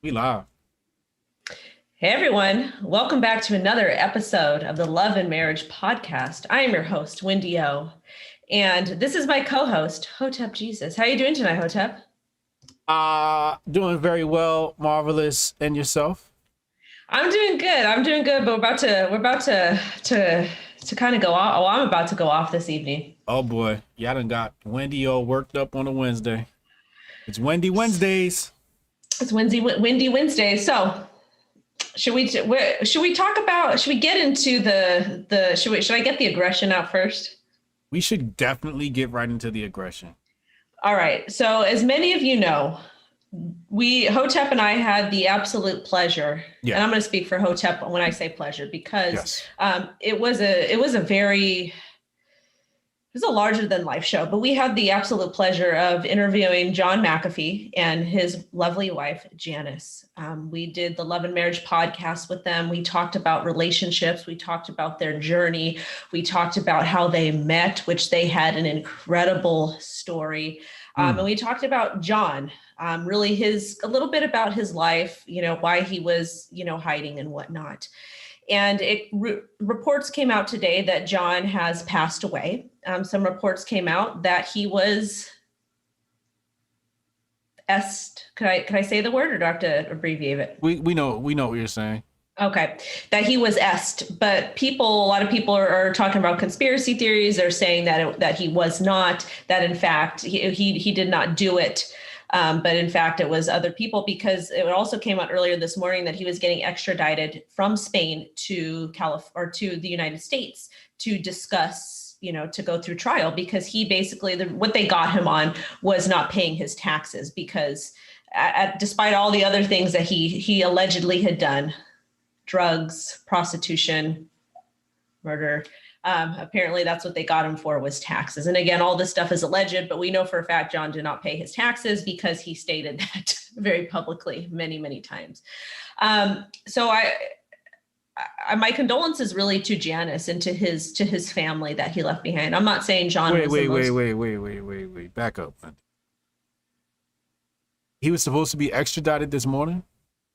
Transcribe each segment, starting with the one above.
We live. Hey everyone, welcome back to another episode of the Love and Marriage Podcast. I am your host, Wendy O, and this is my co-host, Hotep Jesus. How are you doing tonight, Hotep? Doing very well, marvelous. And yourself? I'm doing good. But we're about to kind of go off. Oh, I'm about to go off this evening. Oh boy, y'all done got Wendy all worked up on a Wednesday. It's Wendy Wednesdays. It's Windy Wednesday. So should we talk about? Should we get into should I get the aggression out first? We should definitely get right into the aggression. All right. So as many of you know, Hotep and I had the absolute pleasure, and I'm going to speak for Hotep when I say pleasure, because it was a larger than life show, but we had the absolute pleasure of interviewing John McAfee and his lovely wife, Janice. We did the Love and Marriage podcast with them. We talked about relationships. We talked about their journey. We talked about how they met, which they had an incredible story. And we talked about John, really a little bit about his life, why he was, hiding and whatnot. And reports came out today that John has passed away. Some reports came out that he was est. Could I say the word, or do I have to abbreviate it? We know what you're saying. Okay, that he was est, but a lot of people are talking about conspiracy theories. They're saying that he was not. That in fact he did not do it. But in fact, it was other people, because it also came out earlier this morning that he was getting extradited from Spain to to the United States to discuss, to go through trial, because he basically, what they got him on was not paying his taxes, because despite all the other things that he allegedly had done, drugs, prostitution, murder, apparently that's what they got him for, was taxes. And again, all this stuff is alleged, but we know for a fact John did not pay his taxes, because he stated that very publicly many, many times. So my condolences really to Janice and to his family that he left behind. I'm not saying John Wait. Back up. He was supposed to be extradited this morning?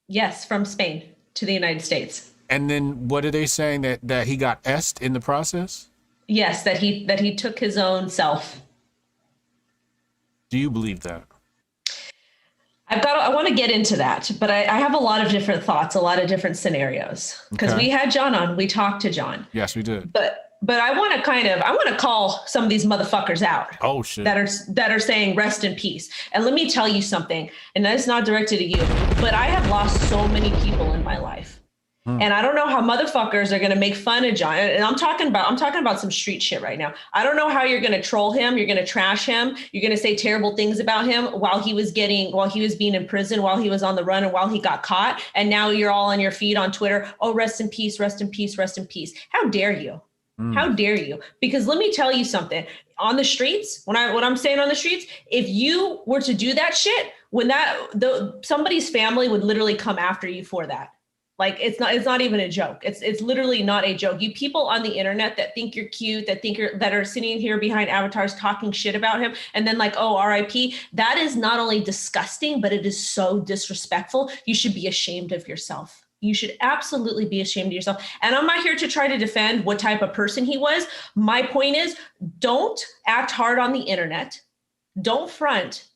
Yes, from Spain to the United States. And then what are they saying, that he got est in the process? Yes, that he took his own self. Do you believe that? I want to get into that, but I have a lot of different thoughts, a lot of different scenarios, because we had John on, we talked to John. Yes, we did. But I want to call some of these motherfuckers out. Oh shit. That are saying rest in peace. And let me tell you something, and that's not directed at you, but I have lost so many people in my life. And I don't know how motherfuckers are going to make fun of John. And I'm talking about some street shit right now. I don't know how you're going to troll him. You're going to trash him. You're going to say terrible things about him while he was being in prison, while he was on the run, and while he got caught. And now you're all on your feed on Twitter. Oh, rest in peace, rest in peace, rest in peace. How dare you? How dare you? Because let me tell you something. On the streets, what I'm saying on the streets, if you were to do that shit, somebody's family would literally come after you for that. Like, it's not even a joke. It's literally not a joke. You people on the internet that think you're cute, that are sitting here behind avatars talking shit about him, and then like, oh, RIP, that is not only disgusting, but it is so disrespectful. You should be ashamed of yourself. You should absolutely be ashamed of yourself. And I'm not here to try to defend what type of person he was. My point is, don't act hard on the internet. Don't front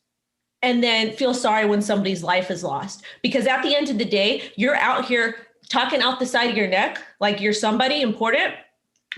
and then feel sorry when somebody's life is lost. Because at the end of the day, you're out here talking out the side of your neck like you're somebody important,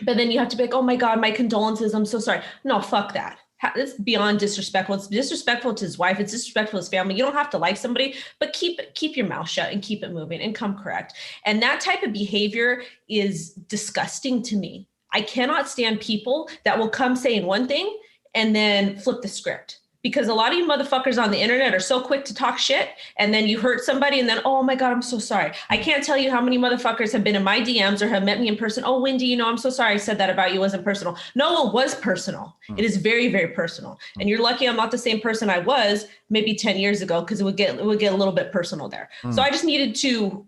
but then you have to be like, oh my God, my condolences, I'm so sorry. No, fuck that. It's beyond disrespectful. It's disrespectful to his wife. It's disrespectful to his family. You don't have to like somebody, but keep your mouth shut and keep it moving and come correct. And that type of behavior is disgusting to me. I cannot stand people that will come saying one thing and then flip the script. Because a lot of you motherfuckers on the internet are so quick to talk shit, and then you hurt somebody, and then, oh my God, I'm so sorry. I can't tell you how many motherfuckers have been in my DMs or have met me in person. Oh, Wendy, I'm so sorry I said that about you. It wasn't personal. No, it was personal. It is very, very personal. And you're lucky I'm not the same person I was maybe 10 years ago, because it would get a little bit personal there. So I just needed to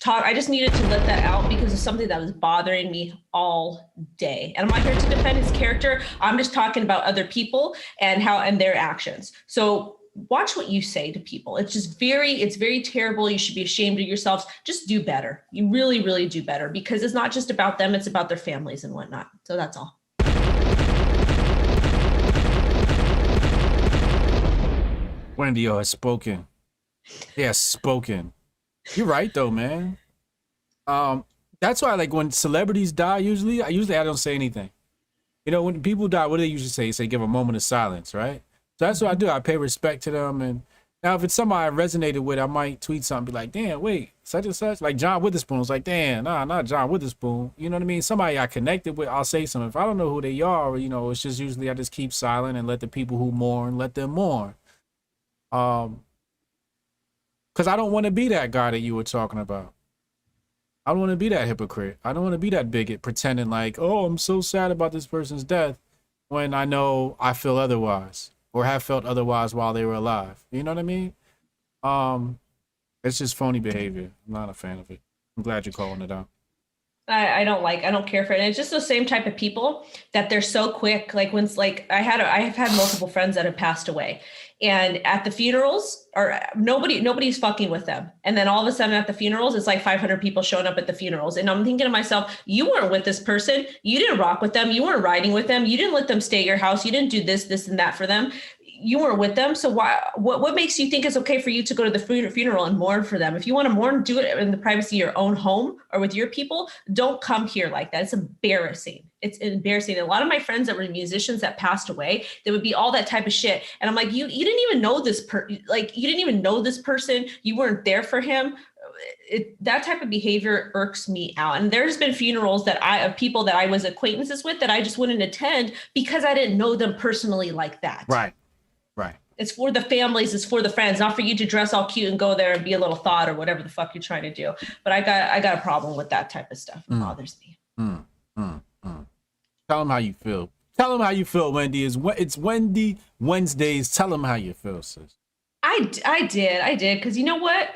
let that out, because it's something that was bothering me all day. And I'm not here to defend his character. I'm just talking about other people and their actions. So watch what you say to people. It's very terrible. You should be ashamed of yourselves. Just do better. You really, really do better, because it's not just about them. It's about their families and whatnot. So that's all. Wendy O has spoken. He has spoken. You're right though, man. That's why, like, when celebrities die, usually I don't say anything. You know, when people die, what do they usually say? They say give a moment of silence, right? So that's what I do. I pay respect to them. And now if it's somebody I resonated with, I might tweet something, be like, damn, wait, such and such. Like John Witherspoon was like, damn, nah, not John Witherspoon. You know what I mean? Somebody I connected with, I'll say something. If I don't know who they are, you know, it's just usually I just keep silent and let the people who mourn, let them mourn. Because I don't want to be that guy that you were talking about. I don't want to be that hypocrite. I don't want to be that bigot pretending like, oh, I'm so sad about this person's death, when I know I feel otherwise or have felt otherwise while they were alive. You know what I mean? It's just phony behavior. I'm not a fan of it. I'm glad you're calling it out. I don't care for it. And it's just the same type of people that they're so quick. Like when, like I have had multiple friends that have passed away, and at the funerals, or nobody's fucking with them. And then all of a sudden at the funerals, it's like 500 people showing up at the funerals. And I'm thinking to myself, you weren't with this person. You didn't rock with them. You weren't riding with them. You didn't let them stay at your house. You didn't do this and that for them. You weren't with them. So what makes you think it's okay for you to go to the funeral and mourn for them? If you want to mourn, do it in the privacy of your own home or with your people. Don't come here like that. It's embarrassing. It's embarrassing. A lot of my friends that were musicians that passed away, they would be all that type of shit. And I'm like, you didn't even know this you didn't even know this person. You weren't there for him. That type of behavior irks me out. And there's been funerals of people that I was acquaintances with that I just wouldn't attend because I didn't know them personally like that. Right. It's for the families, it's for the friends, not for you to dress all cute and go there and be a little thought or whatever the fuck you're trying to do. But I got a problem with that type of stuff. It bothers me. Tell them how you feel. Tell them how you feel, Wendy. It's Wendy Wednesdays. Tell them how you feel, sis. I did. Because you know what?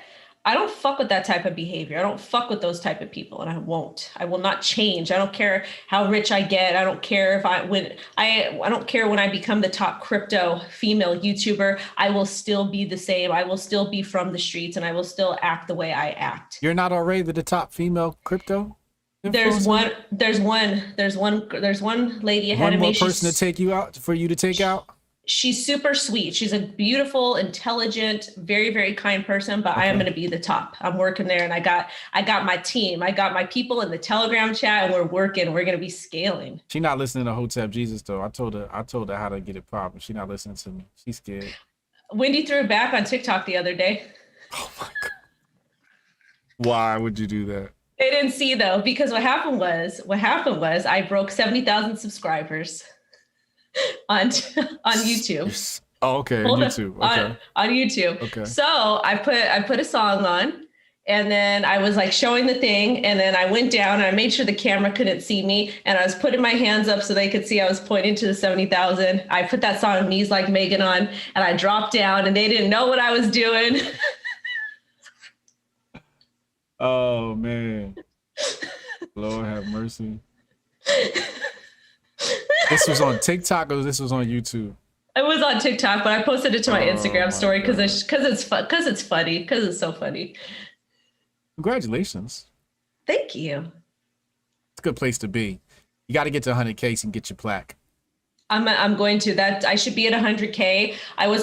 I don't fuck with that type of behavior. I don't fuck with those type of people, and I won't. I will not change. I don't care how rich I get. I don't care I don't care when I become the top crypto female YouTuber. I will still be the same. I will still be from the streets, and I will still act the way I act. You're not already the top female crypto influencer? There's one lady ahead one of me. One more person to take you out, for you to take out? She's super sweet. She's a beautiful, intelligent, very, very kind person, but okay. I am going to be the top. I'm working there, and I got my team. I got my people in the Telegram chat, and we're working. We're going to be scaling. She's not listening to Hotep Jesus though. I told her how to get it popping. She's not listening to me. She's scared. Wendy threw it back on TikTok the other day. Oh my God. Why would you do that? They didn't see though, because what happened was I broke 70,000 subscribers on YouTube. Oh, okay. On YouTube. Okay. On YouTube. Okay. So I put a song on, and then I was like showing the thing, and then I went down and I made sure the camera couldn't see me, and I was putting my hands up so they could see I was pointing to the 70,000. I put that song Knees Like Megan on, and I dropped down, and they didn't know what I was doing. Oh man. Lord have mercy. This was on TikTok or this was on YouTube? It was on TikTok, but I posted it to my Instagram story because it's funny, because it's so funny. Congratulations. Thank you. It's a good place to be. You got to get to 100K and get your plaque. I'm going to that. I should be at 100K. I was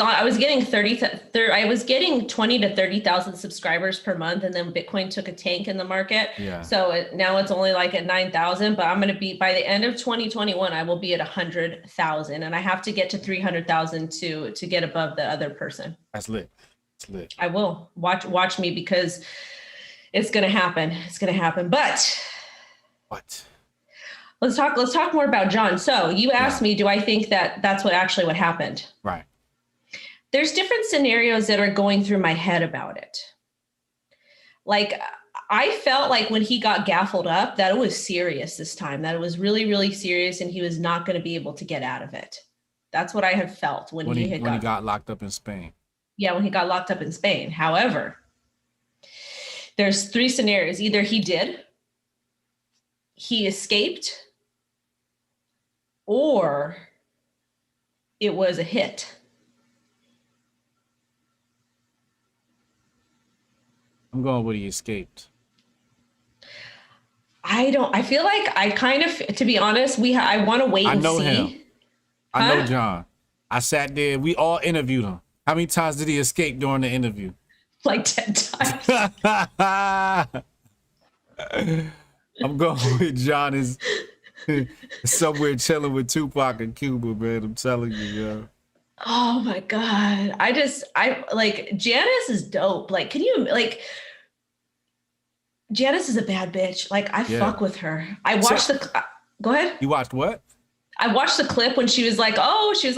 getting 20 to 30,000 subscribers per month, and then Bitcoin took a tank in the market. Yeah. So now it's only like at 9,000, but I'm going to be, by the end of 2021, I will be at 100,000, and I have to get to 300,000 to get above the other person. That's lit. It's lit. I will watch me, because it's going to happen. It's going to happen. But what? Let's talk more about John. So you asked me, do I think that that's what happened? Right. There's different scenarios that are going through my head about it. Like, I felt like when he got gaffled up, that it was serious this time, that it was really, really serious, and he was not going to be able to get out of it. That's what I have felt when he got locked up in Spain. Yeah, when he got locked up in Spain. However, there's three scenarios. Either he escaped, or it was a hit. I'm going with he escaped. I feel like I kind of, to be honest, I want to wait I and know see. him. I know John. I sat there. We all interviewed him. How many times did he escape during the interview? Like 10 times. I'm going with John is somewhere chilling with Tupac in Cuba, man. I'm telling you, yo. Oh my God. I like Janice is dope. Like, can you like Janice is a bad bitch. Like I Yeah. fuck with her. I watched go ahead. You watched what? I watched the clip when she was like, oh, this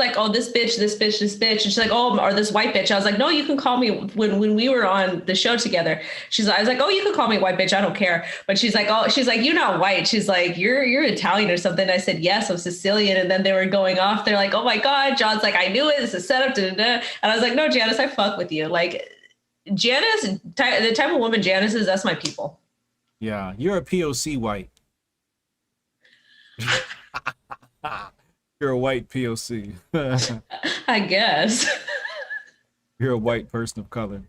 bitch, this bitch, this bitch. And she's like, oh, or this white bitch. I was like, no, you can call me when we were on the show together. I was like, oh, you can call me white bitch. I don't care. But she's like, you're not white. She's like, you're Italian or something. I said, yes, I'm Sicilian. And then they were going off. They're like, oh my God. John's like, I knew it. It's a setup. Da, da, da. And I was like, no, Janice, I fuck with you. Like Janice, the type of woman Janice is, that's my people. Yeah. You're a POC white. You're a white POC. I guess. You're a white person of color.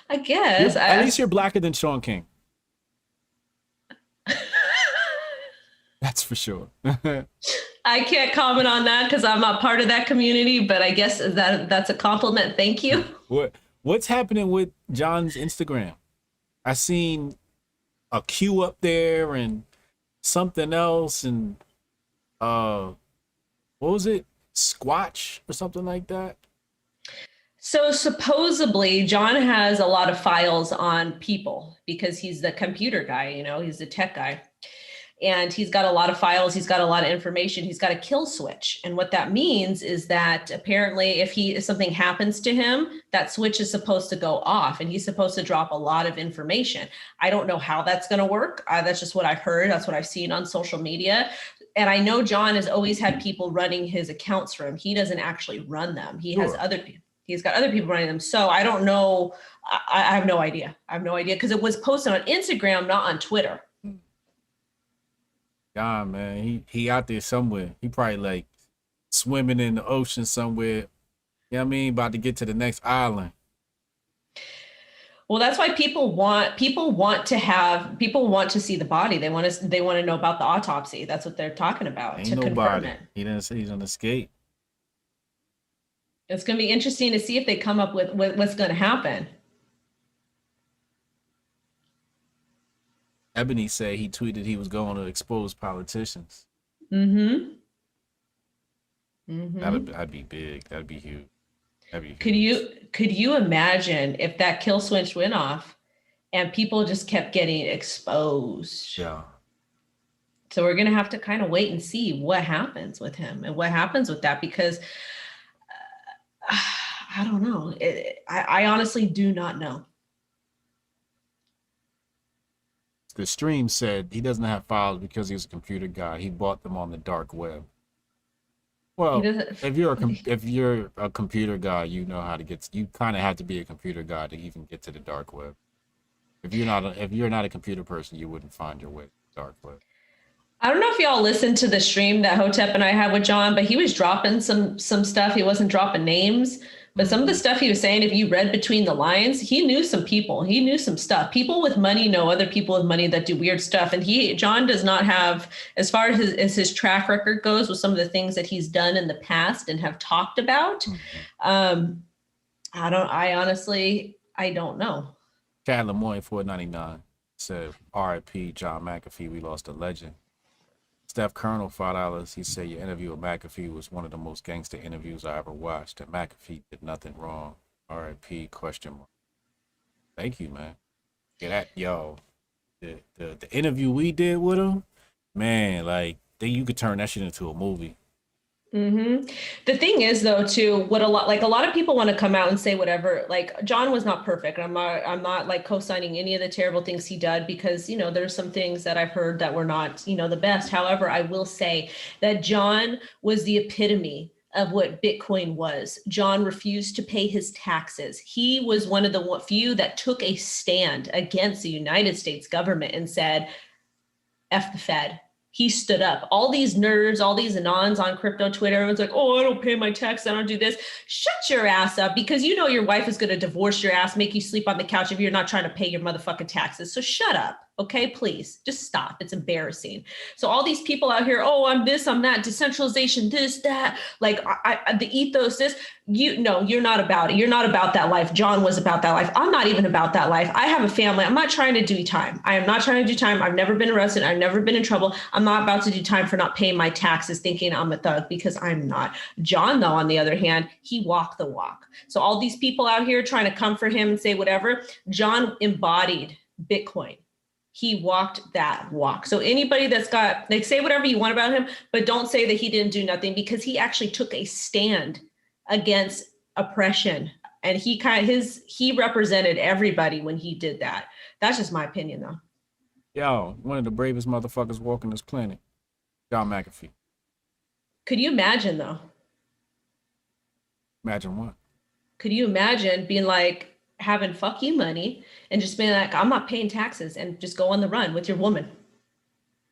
I guess. At least you're blacker than Sean King. That's for sure. I can't comment on that because I'm not part of that community, but I guess that's a compliment. Thank you. What's happening with John's Instagram? I seen a queue up there and something else and what was it? Squatch or something like that? So supposedly John has a lot of files on people because he's the computer guy, he's the tech guy. And he's got a lot of files. He's got a lot of information. He's got a kill switch. And what that means is that apparently if something happens to him, that switch is supposed to go off and he's supposed to drop a lot of information. I don't know how that's going to work. That's just what I've heard. That's what I've seen on social media. And I know John has always had people running his accounts for him. He doesn't actually run them. He has other people. He's got other people running them. So I don't know. I have no idea. I have no idea because it was posted on Instagram, not on Twitter. God, man, he out there somewhere. He probably like swimming in the ocean somewhere. You know what I mean? About to get to the next island. Well, that's why people want to see the body. They want to know about the autopsy. That's what they're talking about. Ain't to nobody. Confirm it. He didn't say he's on escape. It's going to be interesting to see if they come up with what's going to happen. Ebony said he tweeted he was going to expose politicians. Mm-hmm. That'd be big. That'd be huge. Could you imagine if that kill switch went off and people just kept getting exposed? Yeah. So we're going to have to kind of wait and see what happens with him and what happens with that because I don't know. I honestly do not know. The stream said he doesn't have files because he's a computer guy. He bought them on the dark web. Well, if you're a computer guy, you know how to get. You kind of have to be a computer guy to even get to the dark web. If you're not a computer person, you wouldn't find your way to the dark web. I don't know if y'all listened to the stream that Hotep and I had with John, but he was dropping some stuff. He wasn't dropping names. But some of the stuff he was saying, if you read between the lines, he knew some people. He knew some stuff. People with money know other people with money that do weird stuff. And John does not have, as far as his track record goes, with some of the things that he's done in the past and have talked about. I don't know. Chad Lemoyne 499 said, "R.I.P. John McAfee. We lost a legend." Steph Colonel $5. He said your interview with McAfee was one of the most gangster interviews I ever watched. And McAfee did nothing wrong. R.I.P. ? Thank you, man. Yeah, the interview we did with him, man, like you could turn that shit into a movie. Mm-hmm. The thing is, though, too, a lot of people want to come out and say whatever. Like John was not perfect. I'm not like co-signing any of the terrible things he did because there's some things that I've heard that were not the best. However, I will say that John was the epitome of what Bitcoin was. John refused to pay his taxes. He was one of the few that took a stand against the United States government and said, "F the Fed." He stood up. All these nerds, all these anons on crypto Twitter, everyone's like, oh, I don't pay my tax, I don't do this. Shut your ass up, because you know your wife is going to divorce your ass, make you sleep on the couch if you're not trying to pay your motherfucking taxes. So shut up, okay? Please, just stop. It's embarrassing. So all these people out here, oh, I'm this, I'm that, decentralization, this, that, like the ethos, this, you're not about it. You're not about that life. John was about that life. I'm not even about that life. I have a family. I'm not trying to do time. I am not trying to do time. I've never been arrested. I've never been in trouble. I'm not about to do time for not paying my taxes, thinking I'm a thug, because I'm not. John, though, on the other hand, he walked the walk. So all these people out here trying to come for him and say whatever, John embodied Bitcoin. He walked that walk. So anybody that's got, like, say whatever you want about him, but don't say that he didn't do nothing, because he actually took a stand against oppression. And he represented everybody when he did that. That's just my opinion, though. Yo, one of the bravest motherfuckers walking this planet, John McAfee. Could you imagine, though? Imagine what? Could you imagine being like, having fuck you money and just being like, I'm not paying taxes, and just go on the run with your woman?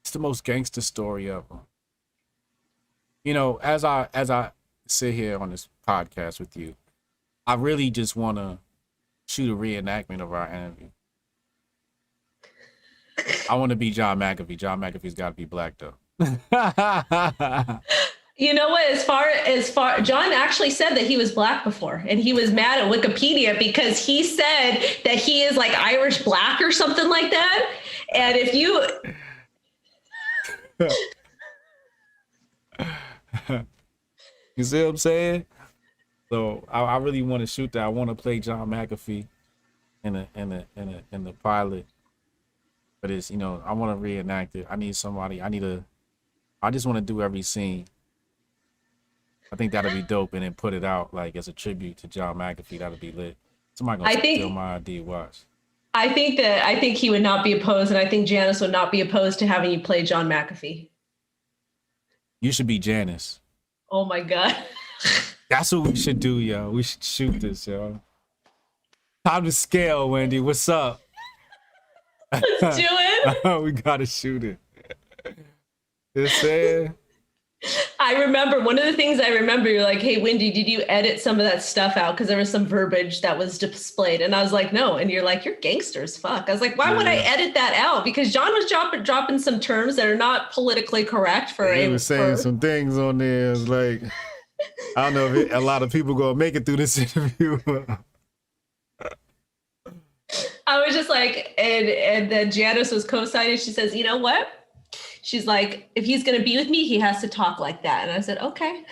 It's the most gangster story ever. You know, as I sit here on this podcast with you, I really just want to shoot a reenactment of our interview. I want to be John McAfee. John McAfee's got to be black, though. You know what? As far, John actually said that he was black before, and he was mad at Wikipedia because he said that he is like Irish black or something like that. And if you, you see what I'm saying? So I really want to shoot that. I want to play John McAfee in the pilot, but it's, you know, I want to reenact it. I need somebody. I just want to do every scene. I think that'll be dope, and then put it out like as a tribute to John McAfee. That'll be lit. Somebody gonna steal my idea. Watch. I think he would not be opposed, and I think Janice would not be opposed to having you play John McAfee. You should be Janice. Oh my God. That's what we should do, yo. We should shoot this, yo. Time to scale, Wendy. What's up? Let's do it. We gotta shoot it. You saying? I remember one of the things I remember, you're like, hey, Wendy, did you edit some of that stuff out? Because there was some verbiage that was displayed. And I was like, no. And you're like, you're gangster as fuck. I was like, why would I edit that out? Because John was dropping some terms that are not politically correct for He was saying some things on there. It's like, I don't know if a lot of people gonna make it through this interview. I was just like, and then Janice was co-signing. She says, you know what? She's like, if he's going to be with me, he has to talk like that. And I said, okay.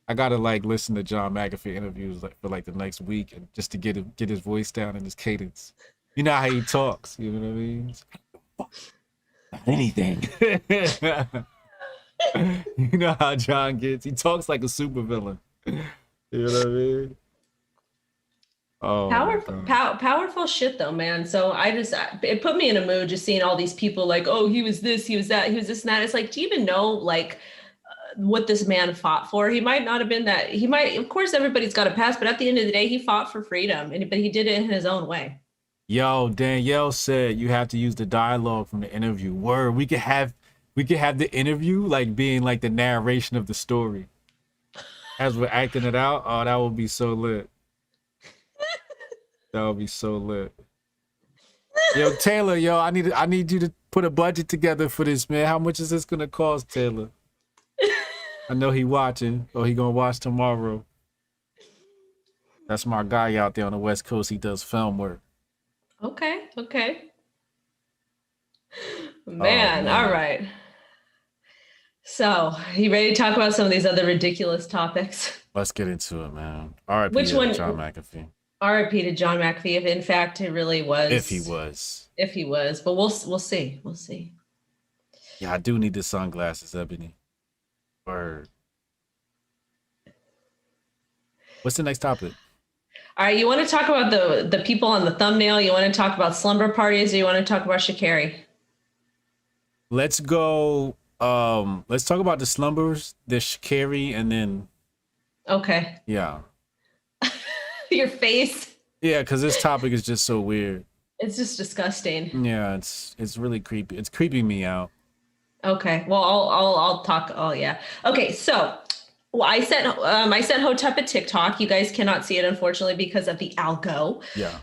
I got to like listen to John McAfee interviews for like the next week, and just to get his voice down and his cadence. You know how he talks. You know what I mean? Not anything. You know how John gets. He talks like a supervillain. You know what I mean? Oh, powerful shit though, man. So it put me in a mood just seeing all these people like, oh, he was this, he was that, he was this and that. It's like, do you even know like what this man fought for? He might not have been that. He might, of course, everybody's got a past, but at the end of the day, he fought for freedom, but he did it in his own way. Yo, Danielle said you have to use the dialogue from the interview. Word, we could have the interview like being like the narration of the story as we're acting it out. Oh, that would be so lit. That would be so lit. Yo, Taylor, I need you to put a budget together for this, man. How much is this gonna cost, Taylor? I know he watching, or he gonna watch tomorrow. That's my guy out there on the West Coast. He does film work. Okay. Man, all right. So, you ready to talk about some of these other ridiculous topics? Let's get into it, man. R.I.P. Which one? John McAfee. R.I.P. to John McAfee, if in fact it really was. If he was. But we'll see. We'll see. Yeah, I do need the sunglasses, Ebony. Word. What's the next topic? All right, you want to talk about the people on the thumbnail? You want to talk about slumber parties, or you want to talk about Sha'Carri? Let's go. Let's talk about the slumbers, the Sha'Carri, and then. Okay. Yeah. Your face. Yeah, because this topic is just so weird. It's just disgusting. Yeah, it's really creepy. It's creeping me out. Okay. Well, I'll talk. Oh yeah. Okay. So, well, I sent Hotep a TikTok. You guys cannot see it unfortunately because of the algo. Yeah.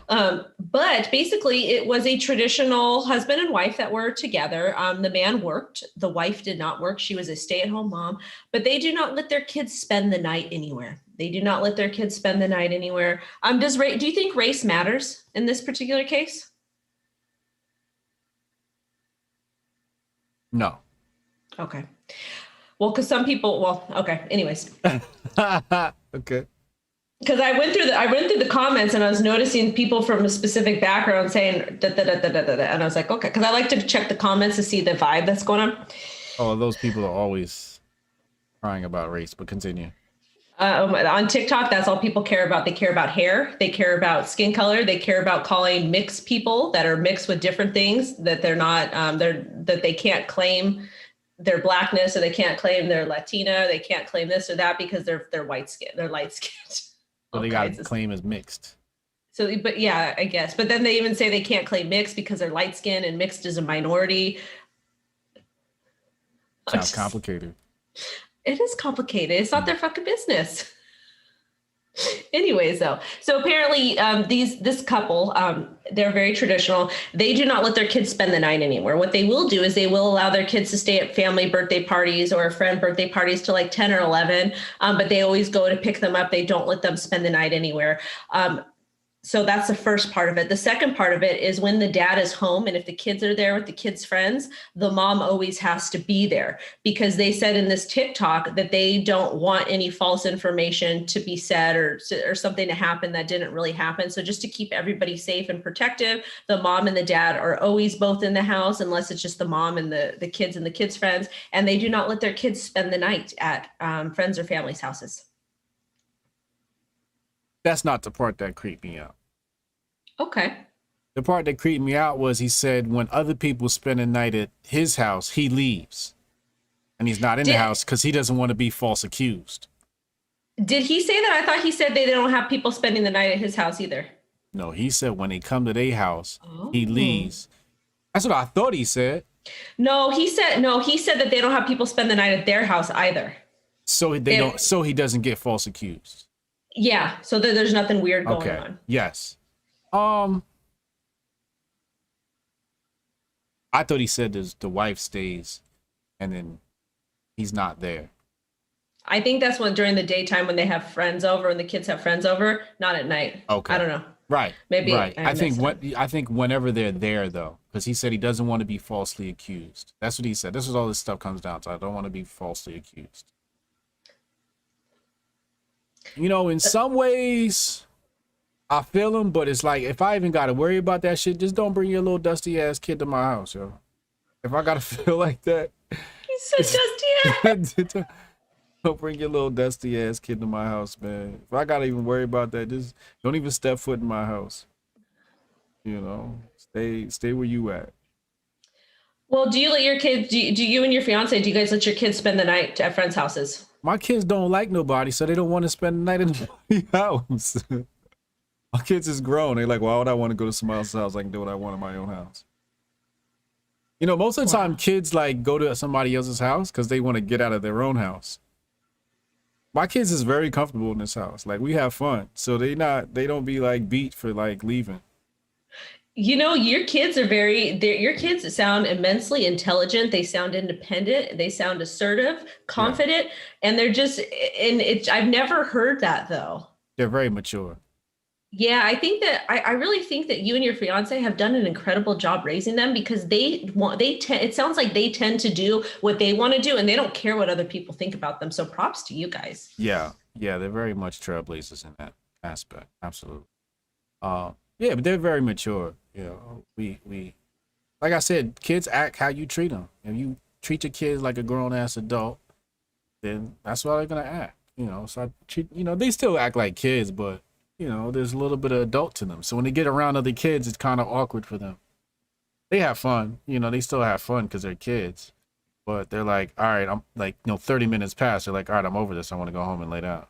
But basically, it was a traditional husband and wife that were together. The man worked. The wife did not work. She was a stay-at-home mom. But they do not let their kids spend the night anywhere. They do not let their kids spend the night anywhere. Do you think race matters in this particular case? No. Okay. Well, because some people, well, okay. Anyways, Okay. because I went through the comments and I was noticing people from a specific background saying da, da, da, da, da, da, da, and I was like, okay, because I like to check the comments to see the vibe that's going on. Oh, those people are always crying about race, but continue. On TikTok, that's all people care about. They care about hair. They care about skin color. They care about calling mixed people that are mixed with different things that they're not. That they can't claim their blackness, or they can't claim they're Latina. They can't claim this or that because they're white skin. They're light skinned. So they got to claim as mixed. So, but yeah, I guess. But then they even say they can't claim mixed because they're light skinned and mixed is a minority. Sounds complicated. It is complicated. It's not their fucking business. Anyways, though, so apparently this couple, they're very traditional. They do not let their kids spend the night anywhere. What they will do is they will allow their kids to stay at family birthday parties or friend birthday parties till like 10 or 11, but they always go to pick them up. They don't let them spend the night anywhere. So that's the first part of it. The second part of it is when the dad is home and if the kids are there with the kids' friends, the mom always has to be there because they said in this TikTok that they don't want any false information to be said or something to happen that didn't really happen. So just to keep everybody safe and protective, the mom and the dad are always both in the house unless it's just the mom and the kids and the kids' friends. And they do not let their kids spend the night at friends or family's houses. That's not the part that creeped me out. Okay. The part that creeped me out was he said when other people spend a night at his house, he leaves. And he's not in the house because he doesn't want to be false accused. Did he say that? I thought he said they don't have people spending the night at his house either. No, he said when they come to their house, he leaves. That's what I thought he said. No, he said that they don't have people spend the night at their house either. So he doesn't get false accused. Yeah, so there's nothing weird going on. Yes. I thought he said the wife stays and then he's not there. I think that's when during the daytime when they have friends over and the kids have friends over, not at night. Okay. I don't know. Right. Maybe. Right. I think whenever they're there though, because he said he doesn't want to be falsely accused. That's what he said. This is all this stuff comes down to. I don't want to be falsely accused. You know, in some ways, I feel him, but it's like if I even got to worry about that shit, just don't bring your little dusty ass kid to my house, yo. If I gotta feel like that, He's so dusty ass. Don't bring your little dusty ass kid to my house, man. If I gotta even worry about that, just don't even step foot in my house. You know, stay where you at. Well, do you let your kids? Do you and your fiance? Do you guys let your kids spend the night at friends' houses? My kids don't like nobody, so they don't want to spend the night in nobody's house. My kids is grown. They like, why would I want to go to somebody else's house? I can do what I want in my own house. You know, most of the time, kids like go to somebody else's house because they want to get out of their own house. My kids is very comfortable in this house. Like we have fun, so they don't be like beat for like leaving. You know, your kids sound immensely intelligent. They sound independent. They sound assertive, confident, and I've never heard that though. They're very mature. Yeah, I think that I really think that you and your fiance have done an incredible job raising them because it sounds like they tend to do what they want to do and they don't care what other people think about them. So props to you guys. Yeah, they're very much trailblazers in that aspect. Absolutely. Yeah, but they're very mature. You know, we like I said, kids act how you treat them. If you treat your kids like a grown ass adult, then that's how they're gonna act. You know, so they still act like kids, but you know, there's a little bit of adult to them. So when they get around other kids, it's kind of awkward for them. They have fun, you know, they still have fun because they're kids. But they're like, all right, I'm like, 30 minutes past. They're like, all right, I'm over this. I want to go home and lay down.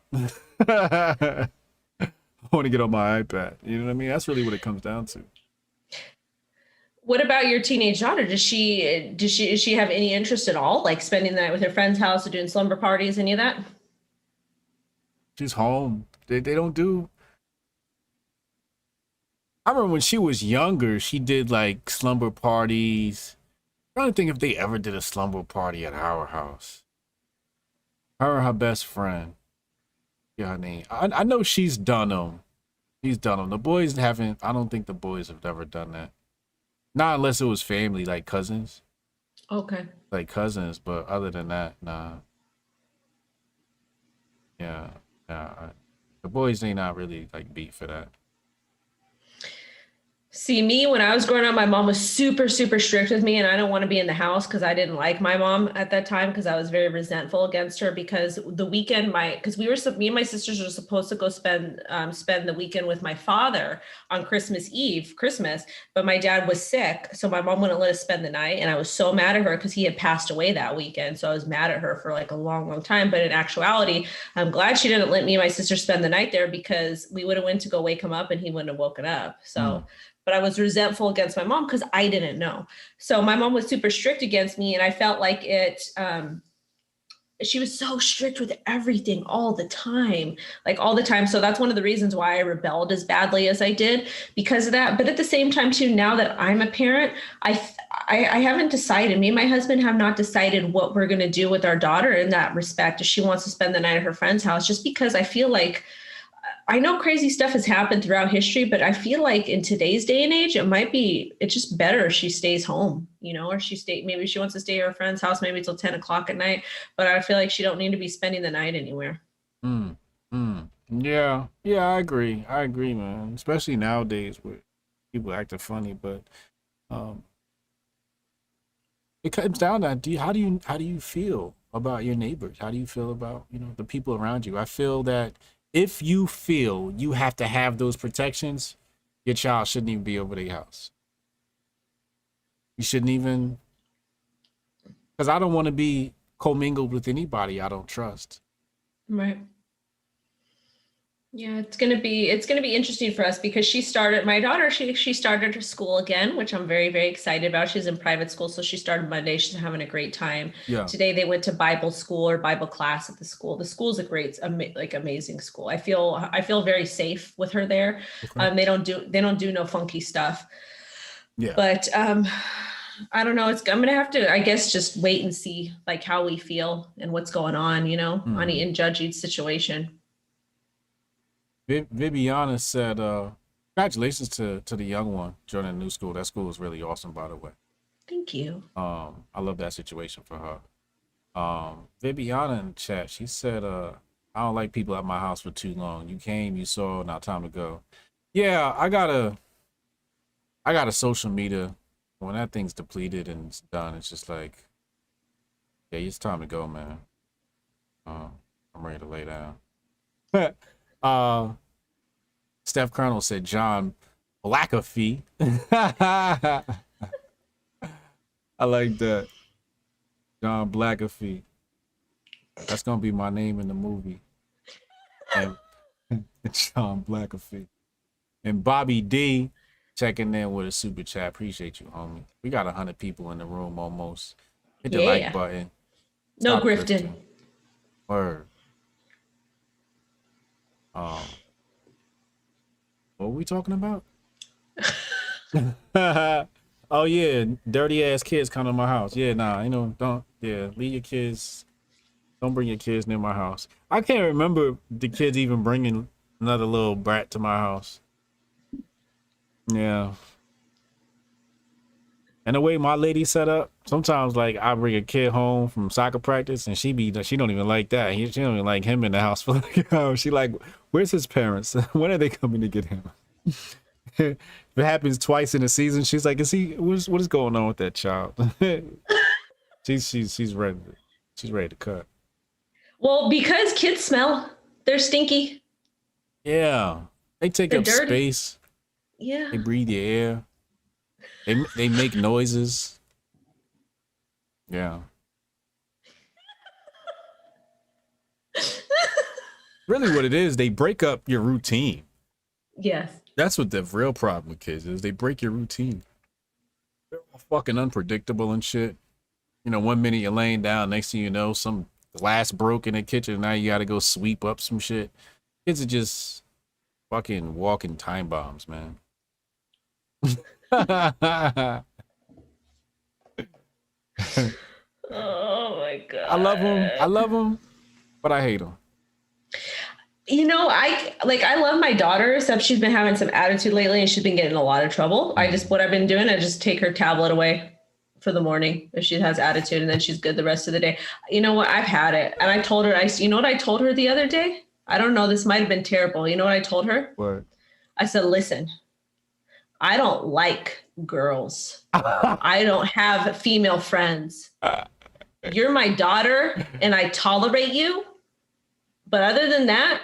I want to get on my iPad. You know what I mean? That's really what it comes down to. What about your teenage daughter? Does she have any interest at all, like spending the night with her friend's house or doing slumber parties, any of that? She's home. They don't do. I remember when she was younger, she did like slumber parties. I don't think if they ever did a slumber party at our house. Her and her best friend. Yeah, her name. I know she's done them. She's done them. The boys haven't. I don't think the boys have ever done that. Not unless it was family, like cousins. Okay. Like cousins, but other than that, nah. Yeah, yeah. The boys, they not really like beat for that. See, me, when I was growing up, my mom was super, super strict with me, and I didn't want to be in the house because I didn't like my mom at that time because I was very resentful against her because the weekend, because me and my sisters were supposed to go spend the weekend with my father on Christmas Eve, but my dad was sick, so my mom wouldn't let us spend the night, and I was so mad at her because he had passed away that weekend, so I was mad at her for like a long, long time. But in actuality, I'm glad she didn't let me and my sister spend the night there because we would have went to go wake him up and he wouldn't have woken up. So. But I was resentful against my mom because I didn't know. So my mom was super strict against me, and I felt like she was so strict with everything all the time, like all the time. So that's one of the reasons why I rebelled as badly as I did because of that. But at the same time, too, now that I'm a parent, I haven't decided. Me and my husband have not decided what we're going to do with our daughter in that respect. If she wants to spend the night at her friend's house, just because I feel like I know crazy stuff has happened throughout history, but I feel like in today's day and age, it's just better if she stays home, or maybe she wants to stay at her friend's house, maybe till 10 o'clock at night, but I feel like she don't need to be spending the night anywhere. Mm, yeah, yeah, I agree. I agree, man. Especially nowadays with people acting funny, but um, it comes down to how do you feel about your neighbors? How do you feel about the people around you? I feel that if you feel you have to have those protections, your child shouldn't even be over their house. You shouldn't even, because I don't want to be commingled with anybody I don't trust. Right. Yeah, it's gonna be interesting for us because my daughter, she started her school again, which I'm very, very excited about. She's in private school, so she started Monday. She's having a great time. Yeah. Today they went to Bible school or Bible class at the school. The school's a great, amazing school. I feel very safe with her there. Okay. They don't do no funky stuff. Yeah. But I don't know. I'm gonna have to, I guess, just wait and see like how we feel and what's going on, and judge each situation. Viviana said, congratulations to the young one joining a new school. That school is really awesome, by the way. Thank you. I love that situation for her. Viviana in the chat, she said, I don't like people at my house for too long. You came, you saw, now time to go. Yeah, I got a social media. When that thing's depleted and it's done, it's just like, yeah, it's time to go, man. I'm ready to lay down. Steph Colonel said John Blackafee. I like that. John Blackafee. That's gonna be my name in the movie. And John Blackafee. And Bobby D checking in with a super chat. Appreciate you, homie. We got 100 people in the room almost. Hit the like button. No grifting. Word. What were we talking about? Oh yeah, dirty ass kids come to my house. Yeah, nah, leave your kids. Don't bring your kids near my house. I can't remember the kids even bringing another little brat to my house. Yeah. And the way my lady set up, sometimes like I bring a kid home from soccer practice and she don't even like that. She don't even like him in the house. She like, where's his parents? When are they coming to get him? If it happens twice in a season, she's like, what is going on with that child? she's ready. She's ready to cut. Well, because kids smell, they're stinky. Yeah. They take up dirty. Space. Yeah. They breathe your air. They make noises. Yeah. Really what it is, they break up your routine. Yes. That's what the real problem with kids is. They break your routine. fucking unpredictable and shit. You know, 1 minute you're laying down, next thing you know, some glass broke in the kitchen, and now you gotta go sweep up some shit. Kids are just fucking walking time bombs, man. Oh my God. I love them, but I hate them. You know, I love my daughter, except she's been having some attitude lately and she's been getting in a lot of trouble. What I've been doing, I just take her tablet away for the morning if she has attitude, and then she's good the rest of the day. You know what? I've had it. And I told her, you know what I told her the other day? I don't know. This might've been terrible. You know what I told her? What? I said, listen, I don't like girls. I don't have female friends. You're my daughter and I tolerate you. But other than that,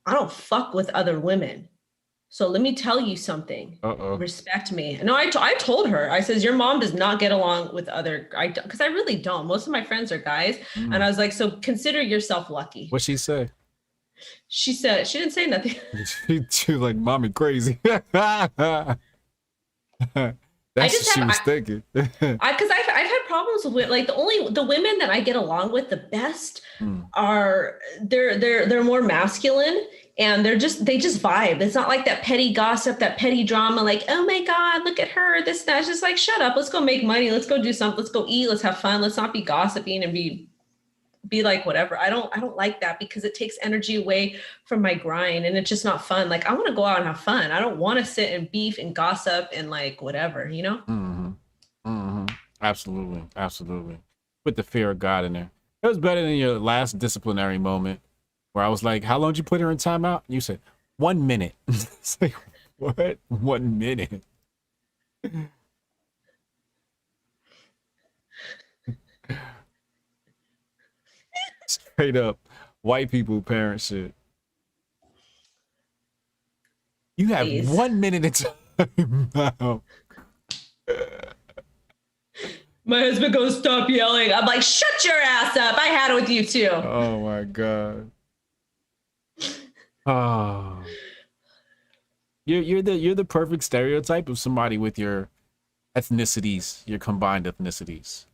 I don't fuck with other women. So let me tell you something. Respect me. No, I told her, I says, your mom does not get along with because I really don't. Most of my friends are guys. And I was like, so consider yourself lucky. What'd she say? She said, she didn't say nothing. She was like, mommy crazy. That's what she was thinking. Because I've had problems with like the women that I get along with the best are they're more masculine, and they just vibe. It's not like that petty gossip, that petty drama, like, oh my God, look at her, this, that. It's just like, shut up, let's go make money, let's go do something, let's go eat, let's have fun, let's not be gossiping and be like whatever. I don't like that, because it takes energy away from my grind, and it's just not fun. Like, I want to go out and have fun. I don't want to sit and beef and gossip and like whatever, you know? Absolutely. Put the fear of God in there. It was better than your last disciplinary moment where I was like, how long did you put her in timeout? You said 1 minute. It's like, what? 1 minute? Straight up white people parent shit. You have Please. 1 minute of time now. My husband goes, stop yelling. I'm like, shut your ass up. I had it with you too. Oh my God. Oh. You're the perfect stereotype of somebody with your ethnicities, your combined ethnicities.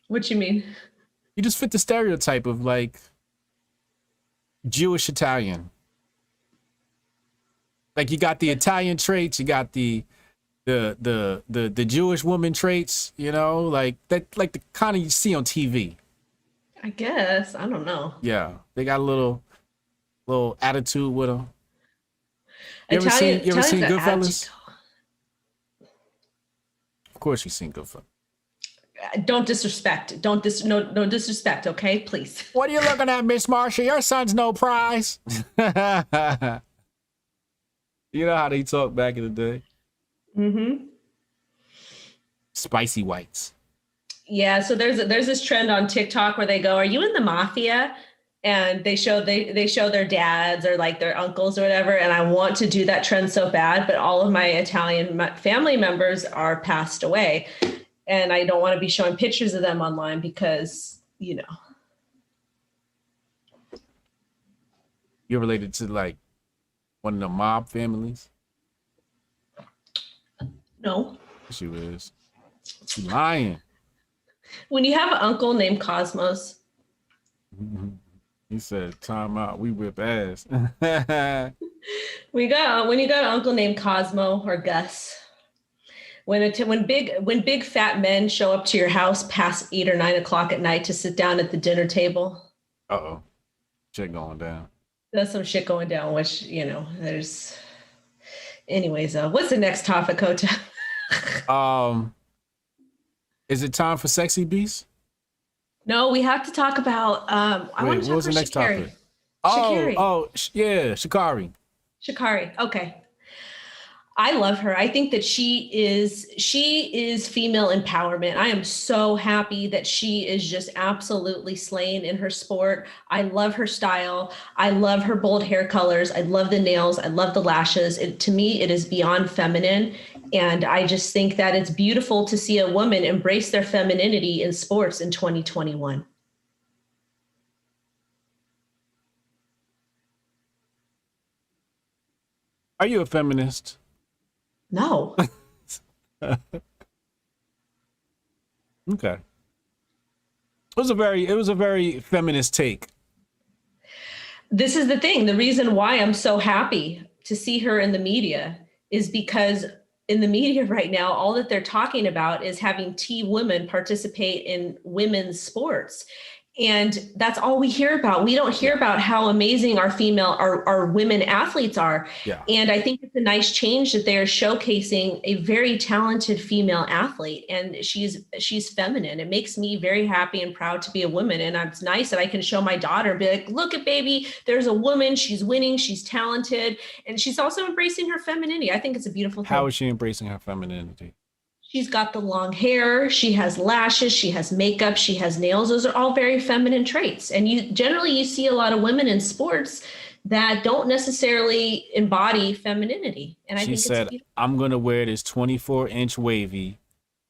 What you mean? You just fit the stereotype of like Jewish Italian. Like, you got the Italian traits, you got the Jewish woman traits, you know, like that, like the kind of you see on TV. I guess. I don't know. Yeah, they got a little attitude with them. You ever seen Goodfellas? Of course you've seen Goodfellas. Don't disrespect. No disrespect, okay? Please. What are you looking at, Miss Marcia? Your son's no prize. You know how they talk back in the day? Mm-hmm. Spicy whites. Yeah, so there's this trend on TikTok where they go, are you in the mafia? And they show their dads or like their uncles or whatever. And I want to do that trend so bad, but all of my Italian family members are passed away. And I don't want to be showing pictures of them online because, you know. You're related to like one of the mob families? No. She is. She lying. When you have an uncle named Cosmos. He said, time out, we whip ass. When you got an uncle named Cosmo or Gus. When big fat men show up to your house past 8 or 9 o'clock at night to sit down at the dinner table. Uh-oh. Shit going down. There's some shit going down, which, you know, there's... Anyways, what's the next topic, Hotep? Is it time for Sexy Beast? No, we have to talk about... Wait, what was the next topic? Yeah, Shikari. Shikari, okay. I love her. I think that she is female empowerment. I am so happy that she is just absolutely slaying in her sport. I love her style. I love her bold hair colors. I love the nails. I love the lashes. To me, it is beyond feminine. And I just think that it's beautiful to see a woman embrace their femininity in sports in 2021. Are you a feminist? No. Okay. It was a very feminist take. This is the thing. The reason why I'm so happy to see her in the media is because in the media right now, all that they're talking about is having T women participate in women's sports. And that's all we hear about. We don't hear about how amazing our women athletes are. Yeah. And I think it's a nice change that they're showcasing a very talented female athlete, and she's feminine. It makes me very happy and proud to be a woman. And it's nice that I can show my daughter and be like, look at baby, there's a woman, she's winning, she's talented, and she's also embracing her femininity. I think it's a beautiful thing. How is she embracing her femininity? She's got the long hair, she has lashes, she has makeup, she has nails. Those are all very feminine traits. And you see a lot of women in sports that don't necessarily embody femininity. And I think said, I'm going to wear this 24-inch wavy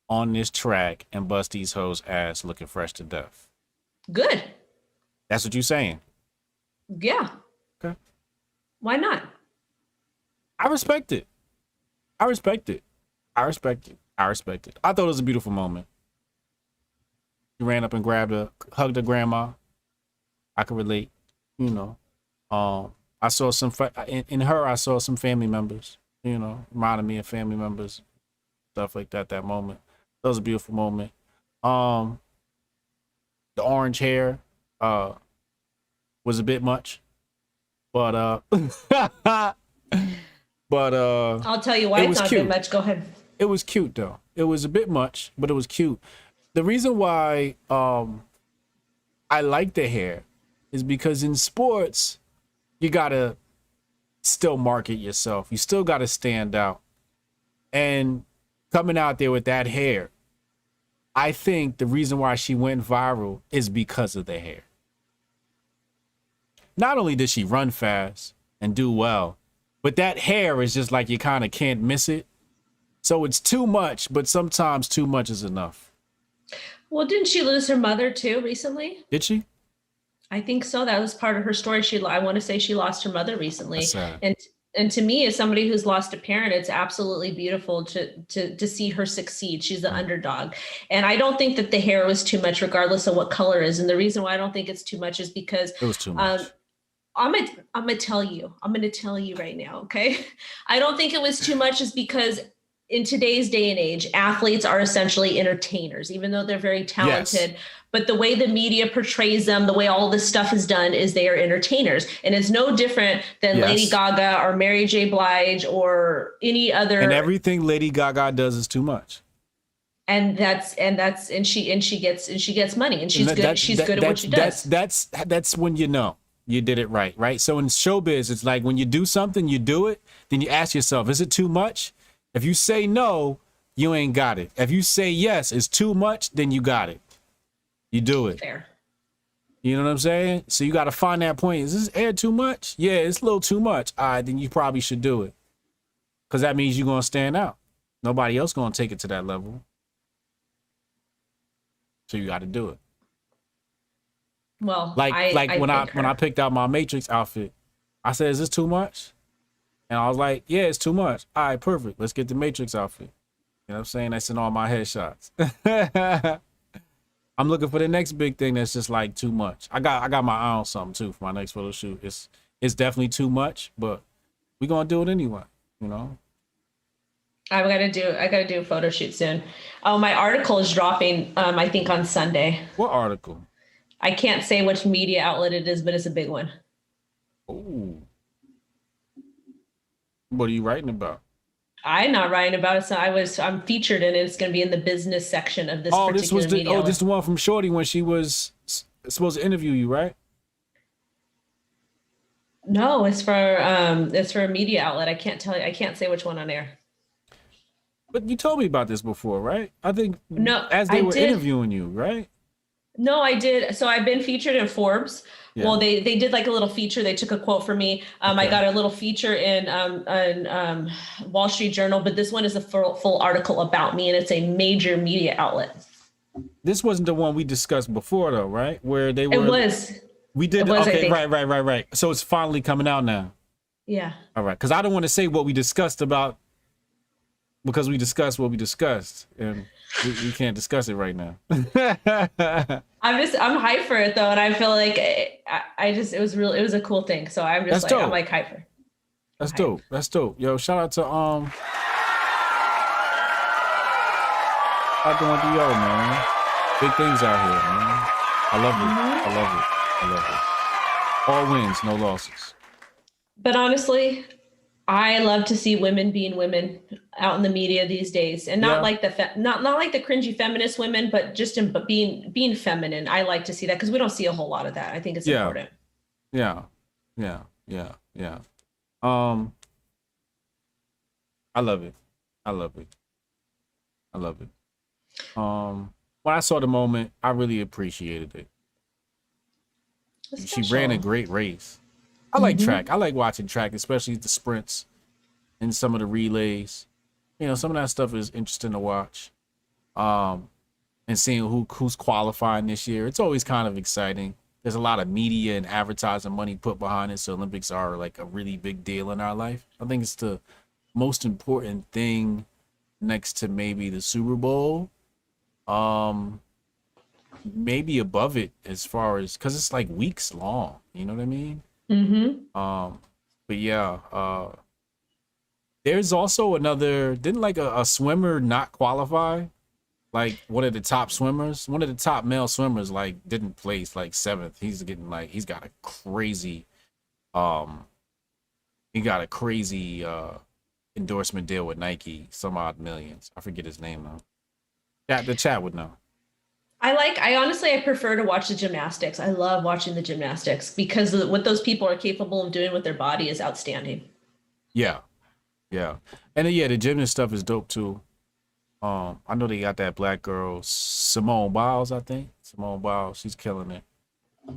on this track and bust these hoes' ass looking fresh to death. Good. That's what you're saying? Yeah. Okay. Why not? I respect it. I respect it. I respect it. I respect it. I thought it was a beautiful moment. He ran up and grabbed her, hugged her grandma. I could relate, you know. I saw in her. I saw some family members, you know, reminded me of family members, stuff like that. That moment, that was a beautiful moment. The orange hair, was a bit much, but I'll tell you why it's not a bit much. Go ahead. It was cute though. It was a bit much, but it was cute. The reason why I like the hair is because in sports, you gotta still market yourself. You still gotta stand out. And coming out there with that hair, I think the reason why she went viral is because of the hair. Not only did she run fast and do well, but that hair is just like you kind of can't miss it. So it's too much, but sometimes too much is enough. Well, didn't she lose her mother too recently? Did she? I think so. That was part of her story. I want to say she lost her mother recently. That's sad. And to me, as somebody who's lost a parent, it's absolutely beautiful to see her succeed. She's the underdog. And I don't think that the hair was too much, regardless of what color it is. And the reason why I don't think it's too much is because it was too much. I'm gonna tell you right now. Okay. I don't think it was too much is because in today's day and age, athletes are essentially entertainers, even though they're very talented. Yes. But the way the media portrays them, the way all this stuff is done is they are entertainers. And it's no different than Lady Gaga or Mary J. Blige or any other. And everything Lady Gaga does is too much. And she gets money, and she's good. She's good at what she does. That's when you know you did it right, right? So in showbiz, it's like when you do something, you do it, then you ask yourself, is it too much? If you say no, you ain't got it. If you say yes, it's too much, then you got it. You do it. Fair. You know what I'm saying? So you got to find that point. Is this air too much? Yeah, it's a little too much. All right, then you probably should do it. Because that means you're going to stand out. Nobody else going to take it to that level. So you got to do it. Well, like when I picked out my Matrix outfit, I said, is this too much? And I was like, yeah, it's too much. All right, perfect. Let's get the Matrix outfit. You know what I'm saying? That's in all my headshots. I'm looking for the next big thing that's just like too much. I got my eye on something too for my next photo shoot. It's definitely too much, but we're gonna do it anyway, you know. I gotta do a photo shoot soon. Oh, my article is dropping, I think on Sunday. What article? I can't say which media outlet it is, but it's a big one. Oh. What are you writing about? I'm not writing about it. So I'm featured in it. It's going to be in the business section of this particular media outlet. This is the one from Shorty when she was supposed to interview you, right? No, it's for a media outlet. I can't tell you. I can't say which one on air. But you told me about this before, right? I think as they were interviewing you, right? No, I did. So I've been featured in Forbes. Yeah. Well, they did like a little feature. They took a quote from me. Okay. I got a little feature in Wall Street Journal, but this one is a full article about me, and it's a major media outlet. This wasn't the one we discussed before, though, right? Where they were. It was. We did. It was, okay, right. So it's finally coming out now. Yeah. All right, because I don't want to say what we discussed about because we discussed what we discussed, and we can't discuss it right now. I'm hyped for it though, and I feel like it was a cool thing. So That's I'm dope. like hyper. That's Hype. dope. That's dope. Yo, shout out to Wendy O, man. Big things out here, man. I love it. I love it. I love it. All wins, no losses. But honestly, I love to see women being women out in the media these days, and not Yeah. like not like the cringy feminist women, but but being feminine. I like to see that because we don't see a whole lot of that. I think it's important. Yeah. Yeah. Yeah. Yeah. Um, I love it. I love it. I love it. When I saw the moment, I really appreciated it. It's She ran a special. great race. I like track. I like watching track, especially the sprints and some of the relays. You know, some of that stuff is interesting to watch. And seeing who's qualifying this year. It's always kind of exciting. There's a lot of media and advertising money put behind it, so Olympics are like a really big deal in our life. I think it's the most important thing next to maybe the Super Bowl. Maybe above it as far as because it's like weeks long. You know what I mean? But yeah, there's also another. Didn't like a swimmer not qualify? Like one of the top swimmers, one of the top male swimmers, like didn't place like seventh. He's getting like he's got a crazy, um, he got a crazy endorsement deal with Nike, some odd millions. I forget his name though. The chat would know. I honestly, I prefer to watch the gymnastics. I love watching the gymnastics because what those people are capable of doing with their body is outstanding. Yeah, yeah, and then, yeah, the gymnast stuff is dope too. I know they got that black girl, Simone Biles, I think. Simone Biles, she's killing it.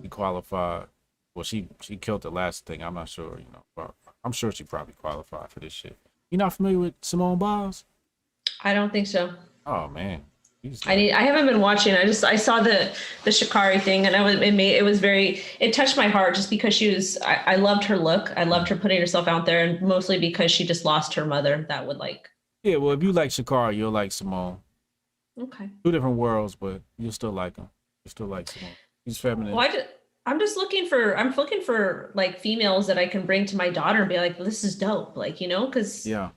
She qualified. Well, she killed the last thing. I'm not sure, you know, but I'm sure she probably qualified for this shit. You not familiar with Simone Biles? I don't think so. Oh man. I haven't been watching. I saw the Shikari thing, and it touched my heart just because I loved her look. I loved her putting herself out there, and mostly because she just lost her mother. That would like. Yeah, well, if you like Shakara, you'll like Simone. Okay. Two different worlds, but you'll still like them. You still like Simone. She's feminine. Well, I'm looking for like females that I can bring to my daughter and be like, well, this is dope. Like, you know, because Yeah.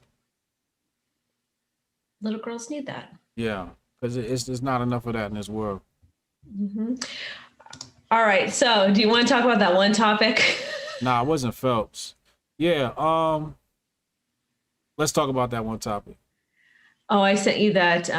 little girls need that. Yeah. Because it's not enough of that in this world. All right. So do you want to talk about that one topic? Nah, it wasn't Phelps. Yeah. Let's talk about that one topic. Oh, I sent you that.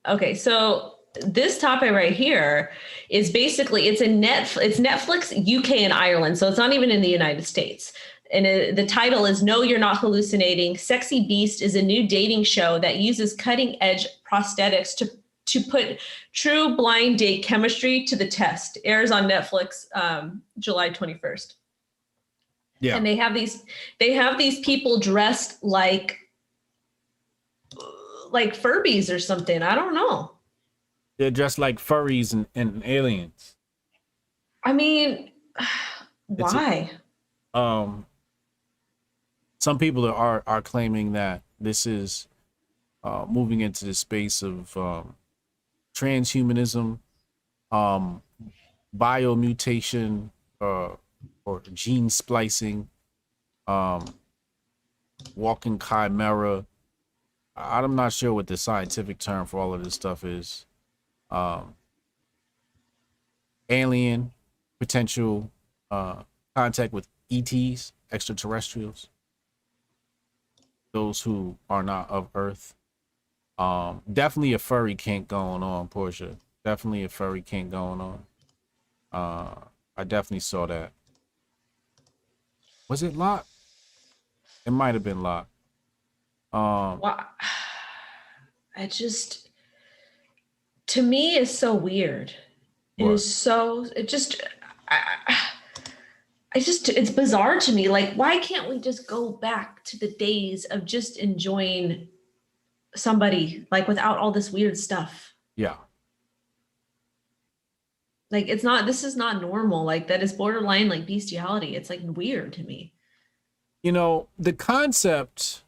Okay. So this topic right here is basically it's Netflix, UK, and Ireland. So it's not even in the United States. And the title is No, You're Not Hallucinating. Sexy Beast is a new dating show that uses cutting edge prosthetics to put true blind date chemistry to the test. Airs on Netflix July 21st. Yeah. And they have these people dressed like Furbies or something. I don't know. They're dressed like furries and aliens. I mean, why? Some people are claiming that this is moving into the space of transhumanism, biomutation, or gene splicing, walking chimera. I'm not sure what the scientific term for all of this stuff is. Alien potential contact with ETs, extraterrestrials, those who are not of Earth. Definitely a furry kink going on, Portia. Definitely a furry kink going on. I definitely saw that. Was it Locke? It might have been Locke. Well, to me, is so weird. It's bizarre to me. Like, why can't we just go back to the days of just enjoying somebody, like, without all this weird stuff? Yeah. Like, this is not normal. Like, that is borderline like bestiality. It's like weird to me. You know, the concept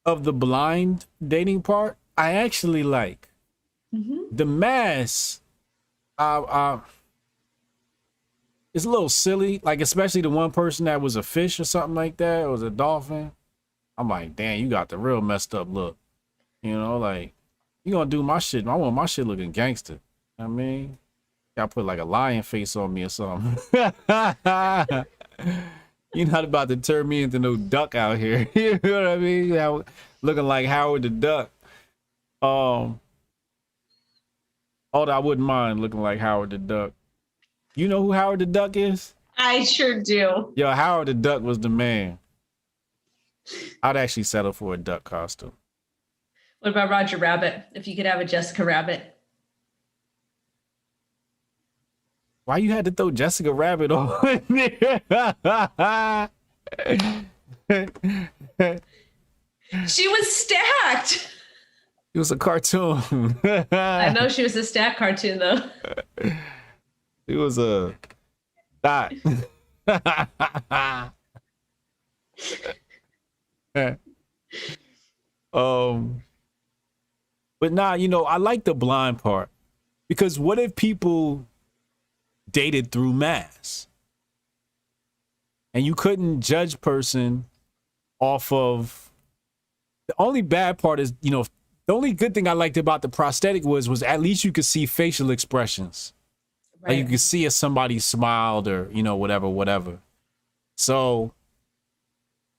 of the blind dating part, I actually like. The mass. It's a little silly, like especially the one person that was a fish or something like that, or was a dolphin. I'm like, damn, you got the real messed up look. You know, like you gonna do my shit. I want my shit looking gangster. I mean, y'all put like a lion face on me or something. You're not about to turn me into no duck out here. You know what I mean? Looking like Howard the Duck. Although I wouldn't mind looking like Howard the Duck. You know who Howard the Duck is? I sure do. Yo, Howard the Duck was the man. I'd actually settle for a duck costume. What about Roger Rabbit? If you could have a Jessica Rabbit. Why you had to throw Jessica Rabbit on there? She was stacked. It was a cartoon. I know she was a stacked cartoon though. It was a dot. But nah, you know, I like the blind part because what if people dated through mass and you couldn't judge person off of the only bad part is, you know, the only good thing I liked about the prosthetic was at least you could see facial expressions. Right. Like you could see if somebody smiled or, you know, whatever. So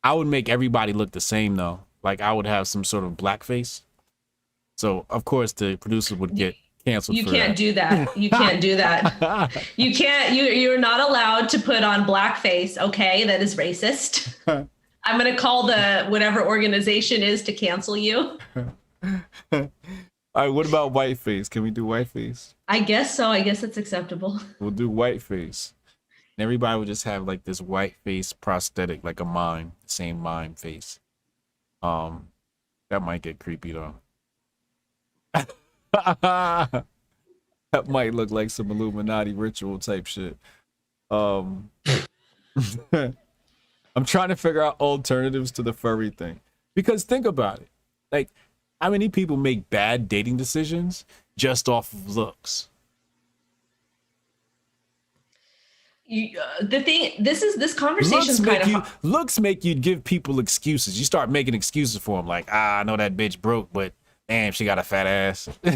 I would make everybody look the same though. Like I would have some sort of blackface. So of course the producers would get canceled. You can't do that. You can't do that. You can't. You're not allowed to put on blackface. Okay, that is racist. I'm gonna call the whatever organization is to cancel you. All right, what about whiteface? Can we do whiteface? I guess so. I guess it's acceptable. We'll do whiteface. And everybody would just have like this white face prosthetic, like a mime, same mime face. That might get creepy though. That might look like some Illuminati ritual type shit. I'm trying to figure out alternatives to the furry thing. Because think about it. Like, how many people make bad dating decisions just off of looks? This conversation is kind of looks make you give people excuses. You start making excuses for them, like, I know that bitch broke, but damn, she got a fat ass. You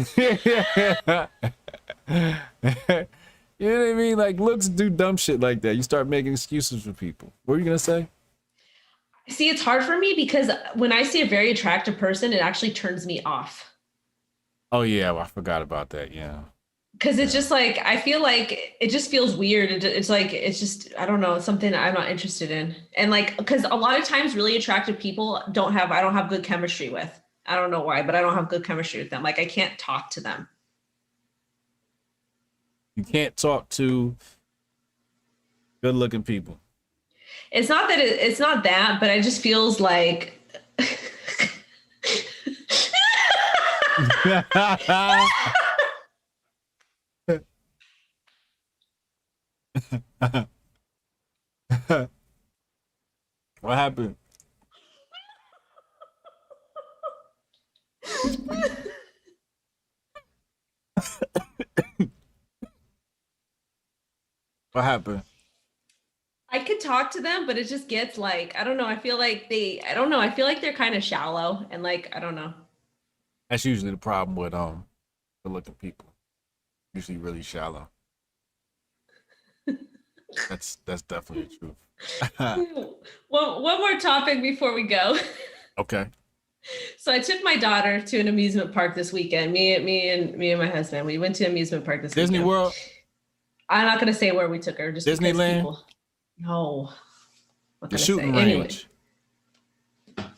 know what I mean? Like, looks do dumb shit like that. You start making excuses for people. What were you gonna say? See, it's hard for me because when I see a very attractive person, it actually turns me off. Oh yeah, well, I forgot about that. Yeah. Because it's just like, I feel like it just feels weird. It's like, it's just, I don't know, it's something I'm not interested in. And like, because a lot of times really attractive people I don't have good chemistry with. I don't know why, but I don't have good chemistry with them. Like I can't talk to them. You can't talk to good looking people. It's not that it's not that, but it just feels like What happened? What happened? I could talk to them, but it just gets like, I don't know. I feel like I feel like they're kind of shallow and like, I don't know. That's usually the problem with good looking people. Usually really shallow. That's definitely the truth. One more topic before we go. Okay. So I took my daughter to an amusement park this weekend. Me and my husband. We went to an amusement park this Disney weekend. World? I'm not gonna say where we took her. Just Disneyland? No. The shooting range. Anyway.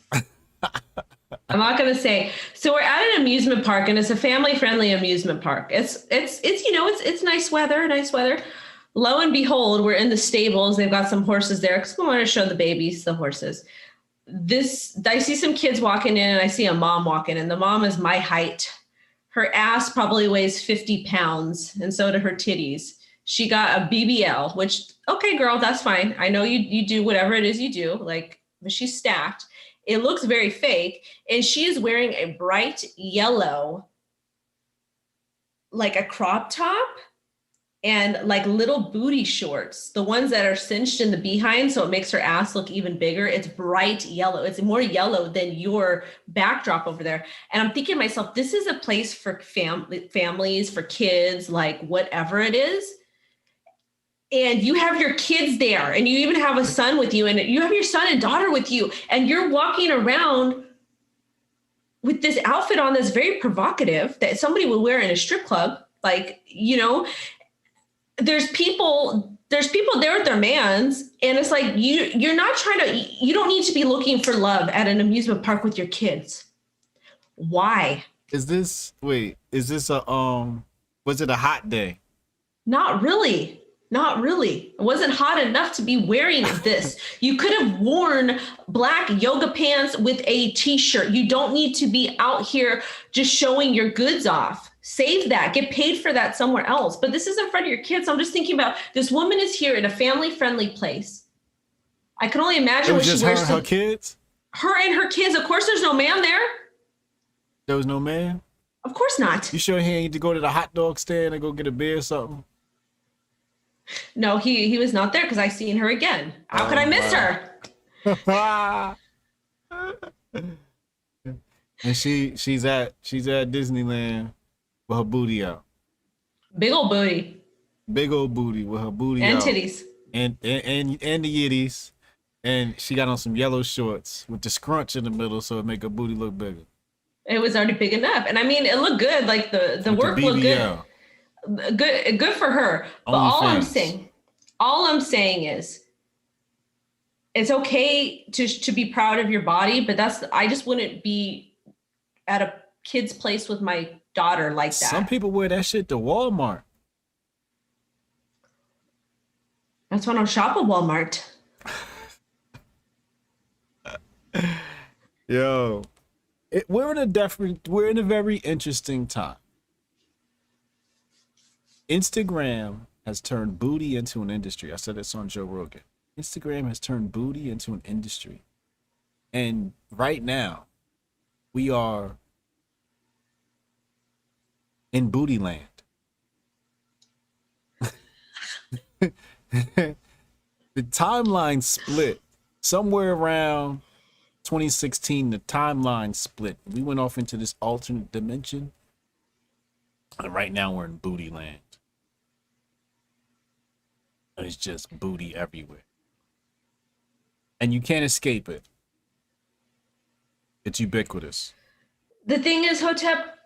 I'm not gonna say. So we're at an amusement park, and it's a family-friendly amusement park. It's nice weather. Lo and behold, we're in the stables. They've got some horses there because we want to show the babies the horses. I see some kids walking in, and I see a mom walking in. The mom is my height. Her ass probably weighs 50 pounds, and so do her titties. She got a BBL, which, okay, girl, that's fine. I know you do whatever it is you do, like, but she's stacked. It looks very fake. And she is wearing a bright yellow, like a crop top and like little booty shorts, the ones that are cinched in the behind. So it makes her ass look even bigger. It's bright yellow. It's more yellow than your backdrop over there. And I'm thinking to myself, this is a place for families, for kids, like whatever it is. And you have your kids there, and you even have a son with you, and you have your son and daughter with you, and you're walking around with this outfit on that's very provocative that somebody would wear in a strip club. Like, you know, there's people there with their mans, and it's like you don't need to be looking for love at an amusement park with your kids. Why? Is this a was it a hot day? Not really. It wasn't hot enough to be wearing this. You could have worn black yoga pants with a t-shirt. You don't need to be out here just showing your goods off. Save that, get paid for that somewhere else. But this is in front of your kids. So I'm just thinking about this woman is here in a family-friendly place. I can only imagine what she wears. Her and her kids? Her and her kids. Of course, there's no man there. There was no man? Of course not. You sure he ain't to go to the hot dog stand and go get a beer or something? No, he was not there because I seen her again. How could I miss her? And she's at Disneyland with her booty out. Big old booty. Big old booty with her booty and out. Titties. And the yitties. And she got on some yellow shorts with the scrunch in the middle so it make her booty look bigger. It was already big enough. And I mean, it looked good. Like the work looked good. Good for her. But all I'm saying is it's okay to be proud of your body, but I just wouldn't be at a kid's place with my daughter like that. Some people wear that shit to Walmart. That's when I shop at Walmart. Yo, we're in a very interesting time. Instagram has turned booty into an industry. I said this on Joe Rogan. Instagram has turned booty into an industry. And right now, we are in booty land. The timeline split somewhere around 2016. The timeline split. We went off into this alternate dimension. And right now we're in booty land. And it's just booty everywhere. And you can't escape it. It's ubiquitous. The thing is, Hotep,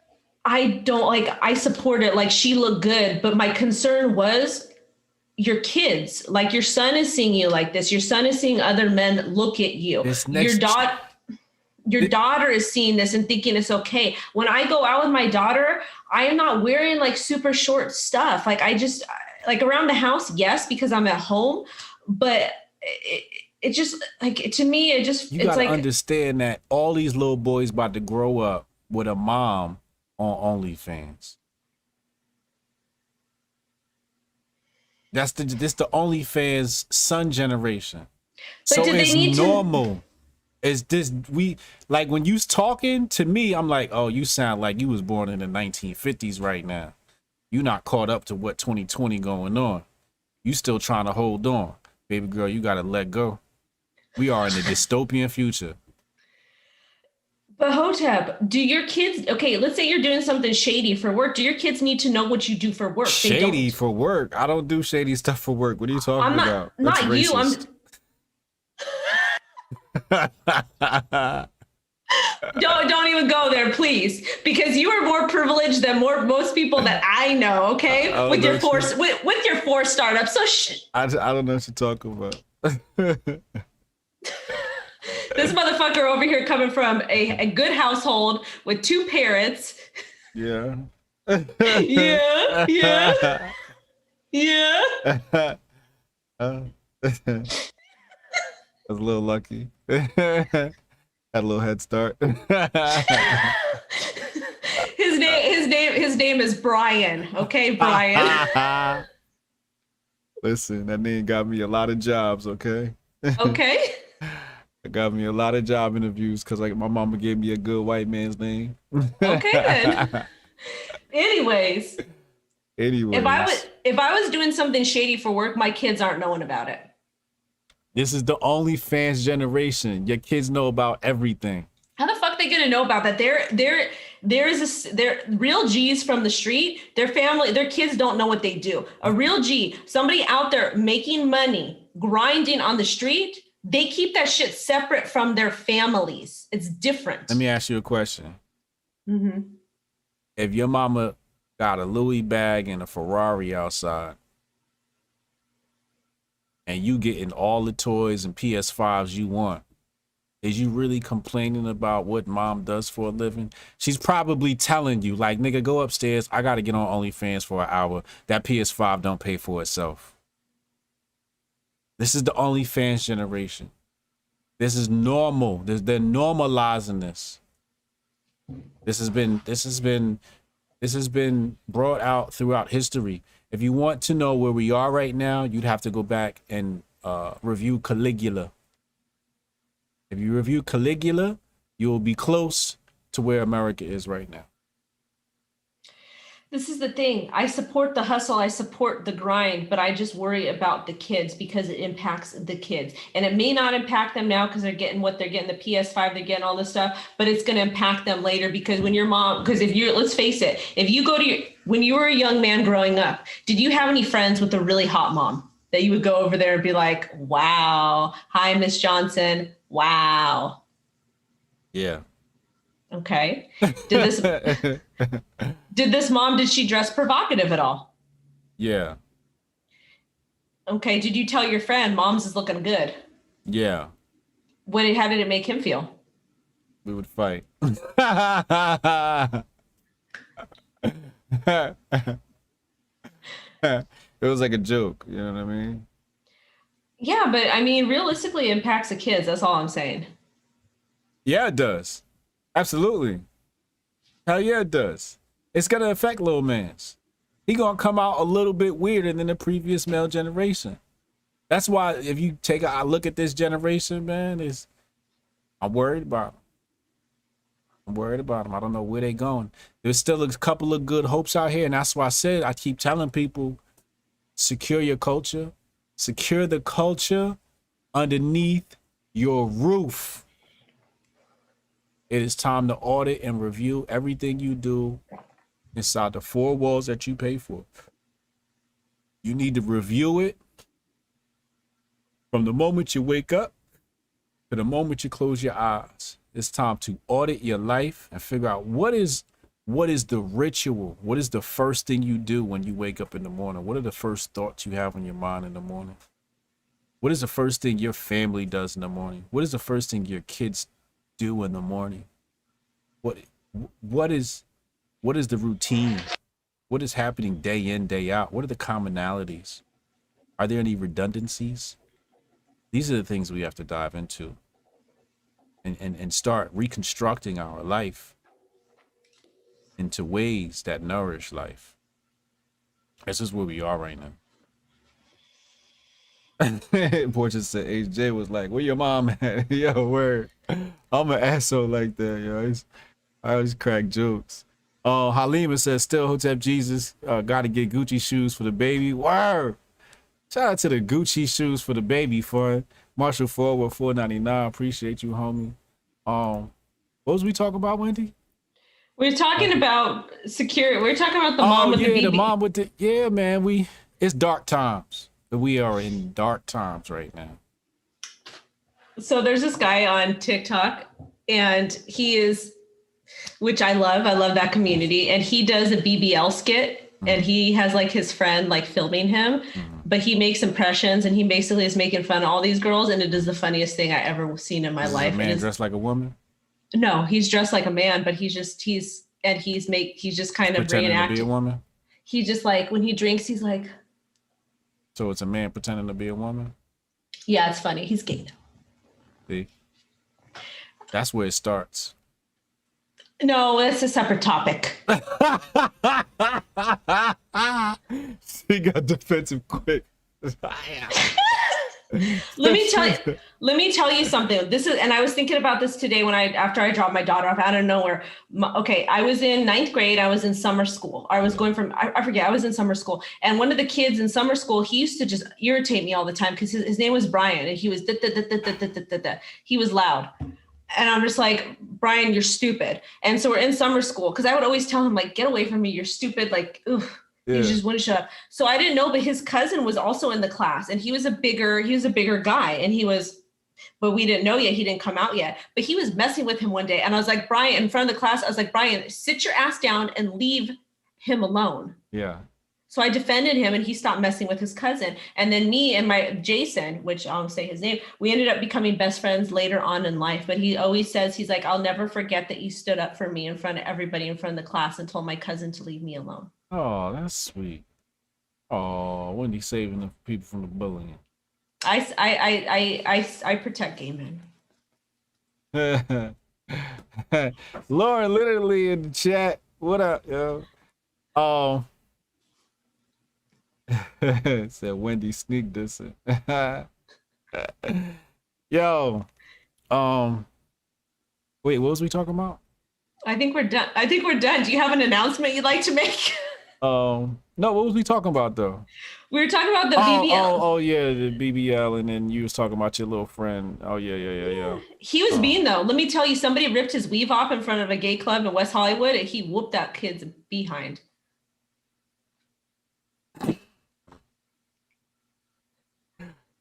I support it. Like, she looked good, but my concern was your kids. Like, your son is seeing you like this. Your son is seeing other men look at you. Your daughter is seeing this and thinking it's okay. When I go out with my daughter, I am not wearing like super short stuff. Like, like around the house, yes, because I'm at home, but it just like, to me, you it's gotta like, understand that all these little boys about to grow up with a mom on OnlyFans. This the OnlyFans son generation. But so do they it's need normal. It's this, like when you's talking to me, I'm like, oh, you sound like you was born in the 1950s right now. You not caught up to what 2020 going on. You still trying to hold on. Baby girl, you gotta let go. We are in a dystopian future. But Hotep, do your kids, okay, let's say you're doing something shady for work. Do your kids need to know what you do for work? Shady for work? I don't do shady stuff for work. What are you talking about? That's not racist. You. Don't even go there, please, because you are more privileged than most people that I know. Okay, with your four startups. So I don't know what you're talking about. This motherfucker over here coming from a good household with 2 parents. Yeah. Yeah. I was a little lucky. Had a little head start. His name is Brian. Okay, Brian. Listen, that name got me a lot of jobs. Okay. Okay. I got me a lot of job interviews because like my mama gave me a good white man's name. Okay, then. Anyways, Anyways, if I was doing something shady for work, my kids aren't knowing about it. this is the OnlyFans generation. Your kids know about everything. How the fuck they gonna know about that? They're real G's from the street. Their family, their kids don't know what they do. A real G, somebody out there making money, grinding on the street, they keep that shit separate from their families. It's different. Let me ask you a question. Mm-hmm. If your mama got a Louis bag and a Ferrari outside, and you getting all the toys and PS5s you want, is you really complaining about what mom does for a living? She's probably telling you, like, nigga, go upstairs. I got to get on OnlyFans for an hour. That PS5 don't pay for itself. This is the OnlyFans generation. This is normal. They're normalizing this. This has been brought out throughout history. If you want to know where we are right now, you'd have to go back and review Caligula. If you review Caligula, you will be close to where America is right now. This is the thing. I support the hustle. I support the grind, but I just worry about the kids because it impacts the kids. And it may not impact them now because they're getting what they're getting, the PS5, they're getting all this stuff, but it's going to impact them later because when your mom, because if you, let's face it, if you go to when you were a young man growing up, did you have any friends with a really hot mom that you would go over there and be like, wow, hi, Miss Johnson. Wow. Yeah. Okay. Did this mom, did she dress provocative at all? Yeah. Okay. Did you tell your friend mom's is looking good? Yeah. How did it make him feel? We would fight. It was like a joke, you know what I mean? Yeah, but I mean, realistically, it impacts the kids. That's all I'm saying. Yeah, it does. Absolutely. Hell yeah, it does. It's gonna affect little mans. He gonna come out a little bit weirder than the previous male generation. That's why if you take a look at this generation, man, I'm worried about them. I'm worried about them. I don't know where they going. There's still a couple of good hopes out here, and that's why I keep telling people, secure your culture, secure the culture underneath your roof. It is time to audit and review everything you do inside the four walls that you pay for. You need to review it from the moment you wake up to the moment you close your eyes. It's time to audit your life and figure out what is the ritual? What is the first thing you do when you wake up in the morning? What are the first thoughts you have on your mind in the morning? What is the first thing your family does in the morning? What is the first thing your kids do in the morning? What is the routine? What is happening day in, day out? What are the commonalities? Are there any redundancies? These are the things we have to dive into and start reconstructing our life into ways that nourish life. This is where we are right now. Portia said HJ was like, where your mom at? Yo, word. I'm an asshole like that, yo. I always crack jokes. Halima says, still Hotep Jesus, gotta get Gucci shoes for the baby. Word. Shout out to the Gucci shoes for the baby for Marshall Forward $4.99. Appreciate you, homie. What was we talking about, Wendy? We're talking about security. We're talking about the mom with the baby. The mom with the, yeah, man, it's dark times. We are in dark times right now. So there's this guy on TikTok and he is, which I love that community. And he does a BBL skit and he has like his friend like filming him, but he makes impressions and he basically is making fun of all these girls. And it is the funniest thing I ever seen in my life. A man dressed like a woman? No, he's dressed like a man, but he's just kind of pretending to be a woman. He just like, when he drinks, he's like, so it's a man pretending to be a woman? Yeah, it's funny. He's gay though. See? That's where it starts. No, that's a separate topic. She got defensive quick. Let me tell you. Let me tell you something. This is, and I was thinking about this today after I dropped my daughter off out of nowhere. Okay, I was in ninth grade. I was in summer school. I was going from, I forget. I was in summer school, and one of the kids in summer school, he used to just irritate me all the time because his name was Brian, and he was he was loud. And I'm just like, Brian, you're stupid. And so we're in summer school because I would always tell him, like, get away from me. You're stupid. Like, oof. Yeah. He just wouldn't shut up. So I didn't know, but his cousin was also in the class, and he was a bigger guy, and but we didn't know yet. He didn't come out yet, but he was messing with him one day. And I was like, Brian, in front of the class, I was like, Brian, sit your ass down and leave him alone. Yeah. So I defended him, and he stopped messing with his cousin. And then me and my Jason, which I'll say his name, we ended up becoming best friends later on in life. But he always says, he's like, I'll never forget that you stood up for me in front of everybody in front of the class and told my cousin to leave me alone. Oh, that's sweet. Oh, Wendy saving the people from the bullying. I protect gay men. Lauren literally in the chat. What up, yo? Said Wendy sneak dissing. Yo, wait, what was we talking about? I think we're done. Do you have an announcement you'd like to make? No, what was we talking about though? We were talking about the BBL. Oh yeah, the BBL, and then you was talking about your little friend. Oh yeah. He was mean though. Let me tell you, somebody ripped his weave off in front of a gay club in West Hollywood, and he whooped that kid's behind.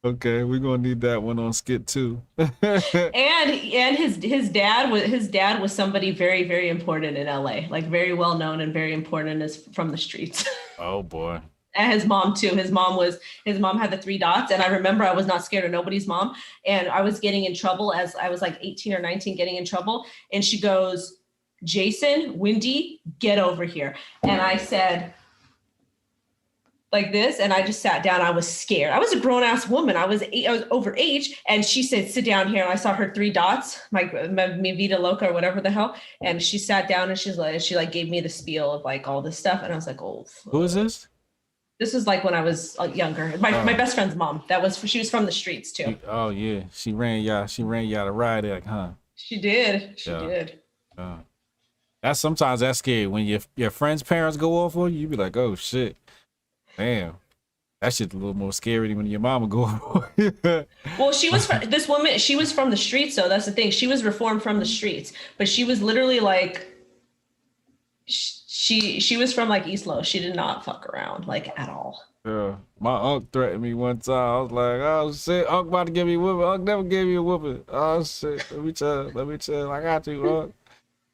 Okay, we're gonna need that one on skit too. and his dad was somebody very, very important in LA, like very well known and very important as from the streets. Oh boy. And his mom too. His mom had the 3 dots, and I remember I was not scared of nobody's mom, and I was getting in trouble as I was like 18 or 19, getting in trouble, and she goes, Jason, Wendy, get over here. And I said like this, and I just sat down. I was scared. I was a grown-ass woman. I was over age, and she said, sit down here. And I saw her 3 dots, my Mi Vida Loca or whatever the hell. And she sat down, and she gave me the spiel of like all this stuff. And I was like, oh. Who is this? This was like when I was younger. My best friend's mom. She was from the streets too. Oh yeah, she ran y'all to ride it, huh? She did. She did. Sometimes that's scary when your friends' parents go off on you. You be like, oh shit. Damn, that shit's a little more scary than when your mama go. Well, this woman. She was from the streets, though. That's the thing. She was reformed from the streets, but she was literally like, she was from like East Los. She did not fuck around like at all. Yeah, my uncle threatened me one time. I was like, oh shit, Uncle about to give me a whooping. Uncle never gave me a whooping. Oh shit, let me chill. I got you, Uncle.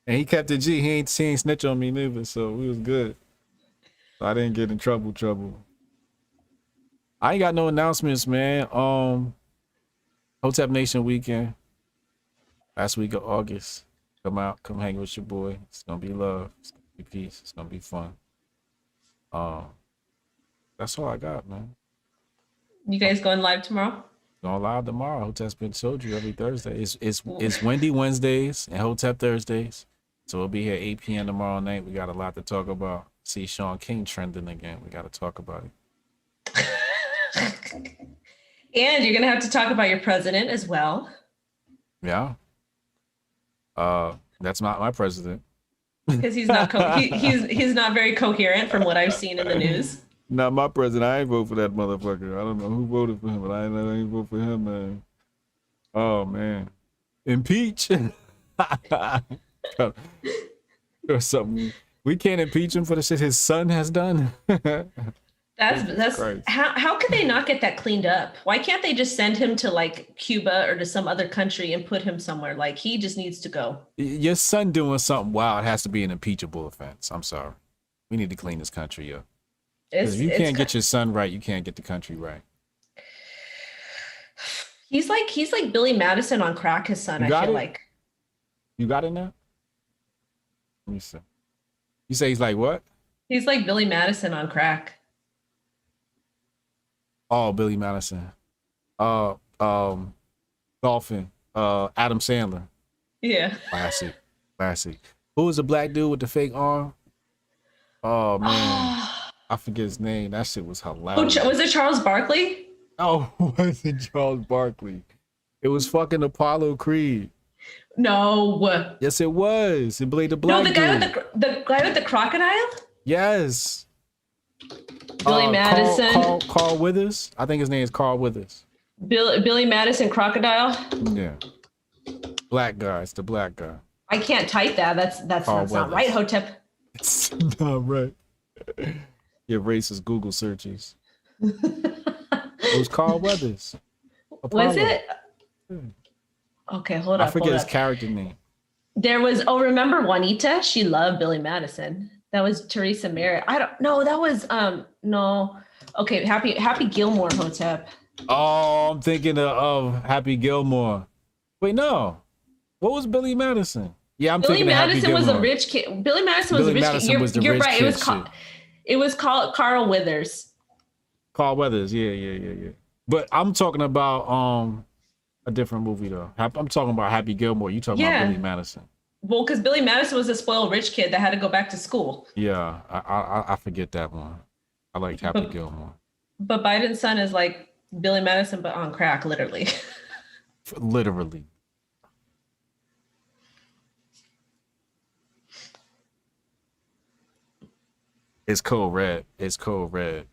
And he kept the G. He ain't snitch on me neither, so we was good. I didn't get in trouble. I ain't got no announcements, man. Hotep Nation weekend. Last week of August. Come out, come hang with your boy. It's gonna be love. It's gonna be peace. It's gonna be fun. That's all I got, man. You guys going live tomorrow? Going live tomorrow. Hotep's been showed you every Thursday. It's Wendy Wednesdays and Hotep Thursdays. So we'll be here 8 p.m. tomorrow night. We got a lot to talk about. See Sean King trending again. We got to talk about it. And you're gonna have to talk about your president as well. Yeah. That's not my president. Because he's not he's not very coherent from what I've seen in the news. Not my president. I ain't vote for that motherfucker. I don't know who voted for him, but I ain't vote for him, man. Oh man, impeach or something. We can't impeach him for the shit his son has done. That's how could they not get that cleaned up? Why can't they just send him to like Cuba or to some other country and put him somewhere? Like he just needs to go. Your son doing something wild has to be an impeachable offense. I'm sorry. We need to clean this country up. If you can't get your son right, you can't get the country right. He's like Billy Madison on crack, his son, I feel like. You got it now? Let me see. You say he's like what? He's like Billy Madison on crack. Oh, Billy Madison. Dolphin. Adam Sandler. Yeah. Classic. Who was the black dude with the fake arm? Oh man. I forget his name. That shit was hilarious. Was it Charles Barkley? Oh, it wasn't Charles Barkley. It was fucking Apollo Creed. No. Yes, it was. It played the No, black the guy dude. with the guy with the crocodile? Yes. Billy Madison. Carl Withers. I think his name is Carl Withers. Billy Madison crocodile. Yeah. Black guy. It's the black guy. I can't type that. That's not right, Hotep. It's not right. Your racist Google searches. It was Carl Weathers. Apollo. Was it? Okay, hold up. I forget his character name. There was, remember Juanita? She loved Billy Madison. That was Teresa Merritt. I don't know. That was no. Okay, Happy Gilmore, Hotep. Oh, I'm thinking of Happy Gilmore. Wait, no. What was Billy Madison? Yeah, Billy Madison was a rich kid. Billy Madison was a rich kid. You're right. It was called Carl Withers. Carl Weathers. Yeah. But I'm talking about a different movie though. I'm talking about Happy Gilmore. You talking about Billy Madison? Well, because Billy Madison was a spoiled rich kid that had to go back to school. Yeah, I forget that one. I liked Happy Gilmore. But Biden's son is like Billy Madison, but on crack, literally. Literally. It's code red. It's code red.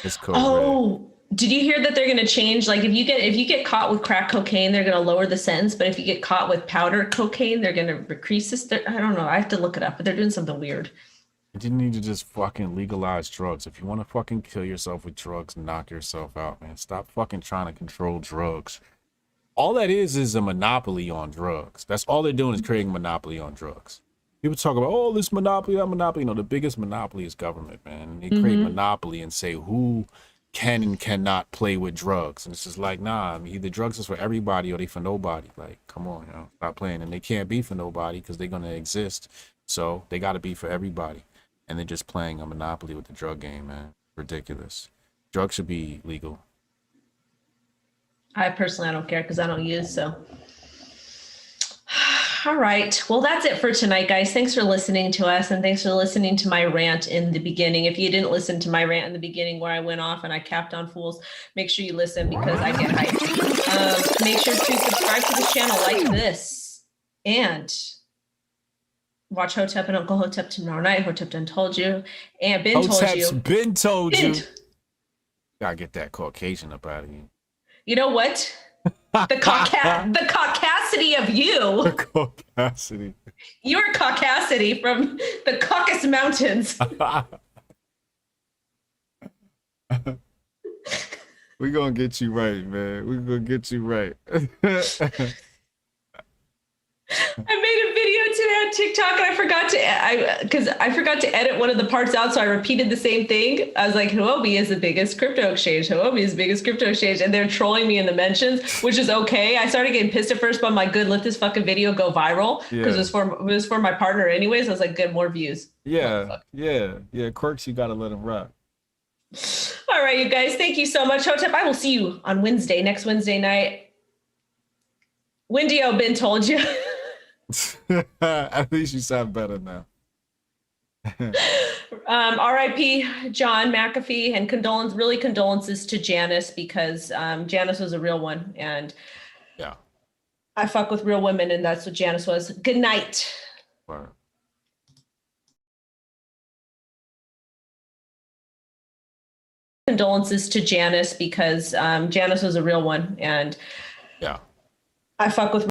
It's code red. Did you hear that they're going to change? Like if you get caught with crack cocaine, they're going to lower the sentence. But if you get caught with powder cocaine, they're going to increase this. I don't know. I have to look it up, but they're doing something weird. You didn't need to just fucking legalize drugs. If you want to fucking kill yourself with drugs, knock yourself out, man. Stop fucking trying to control drugs. All that is a monopoly on drugs. That's all they're doing is creating a monopoly on drugs. People talk about, this monopoly, that monopoly. You know, the biggest monopoly is government, man. And they create monopoly and say who can and cannot play with drugs. And it's just like, nah, I mean, either drugs is for everybody or they for nobody. Like, come on, stop playing. And they can't be for nobody because they're going to exist. So they got to be for everybody. And they're just playing a monopoly with the drug game, man. Ridiculous. Drugs should be legal. I don't care because I don't use, so. All right. Well, that's it for tonight, guys. Thanks for listening to us. And thanks for listening to my rant in the beginning. If you didn't listen to my rant in the beginning where I went off and I capped on fools, make sure you listen because I get hyped. Make sure to subscribe to the channel like this. And watch Hotep and Uncle Hotep tomorrow night. Hotep done told you. And Ben told you. Ben told you. Gotta get that Caucasian up out of you. You know what? The caucasity of you. The caucasity. You're caucasity from the Caucasus Mountains. We're gonna get you right, man. We're gonna get you right. I made a video today on TikTok and I forgot to edit one of the parts out, so I repeated the same thing. I was like, Huobi is the biggest crypto exchange. Huobi is the biggest crypto exchange, and they're trolling me in the mentions, which is okay. I started getting pissed at first, but I'm like, good, let this fucking video go viral because it was for my partner anyways. I was like, good, more views. Yeah. Quirks, you gotta let him rock. All right, you guys, thank you so much, Hotep. I will see you on next Wednesday night. Wendy O Ben told you. At least you sound better now. R.I.P. John McAfee, and condolences to Janice because Janice was a real one, and I fuck with real women, and that's what Janice was. Good night. Wow. Condolences to Janice because Janice was a real one, and I fuck with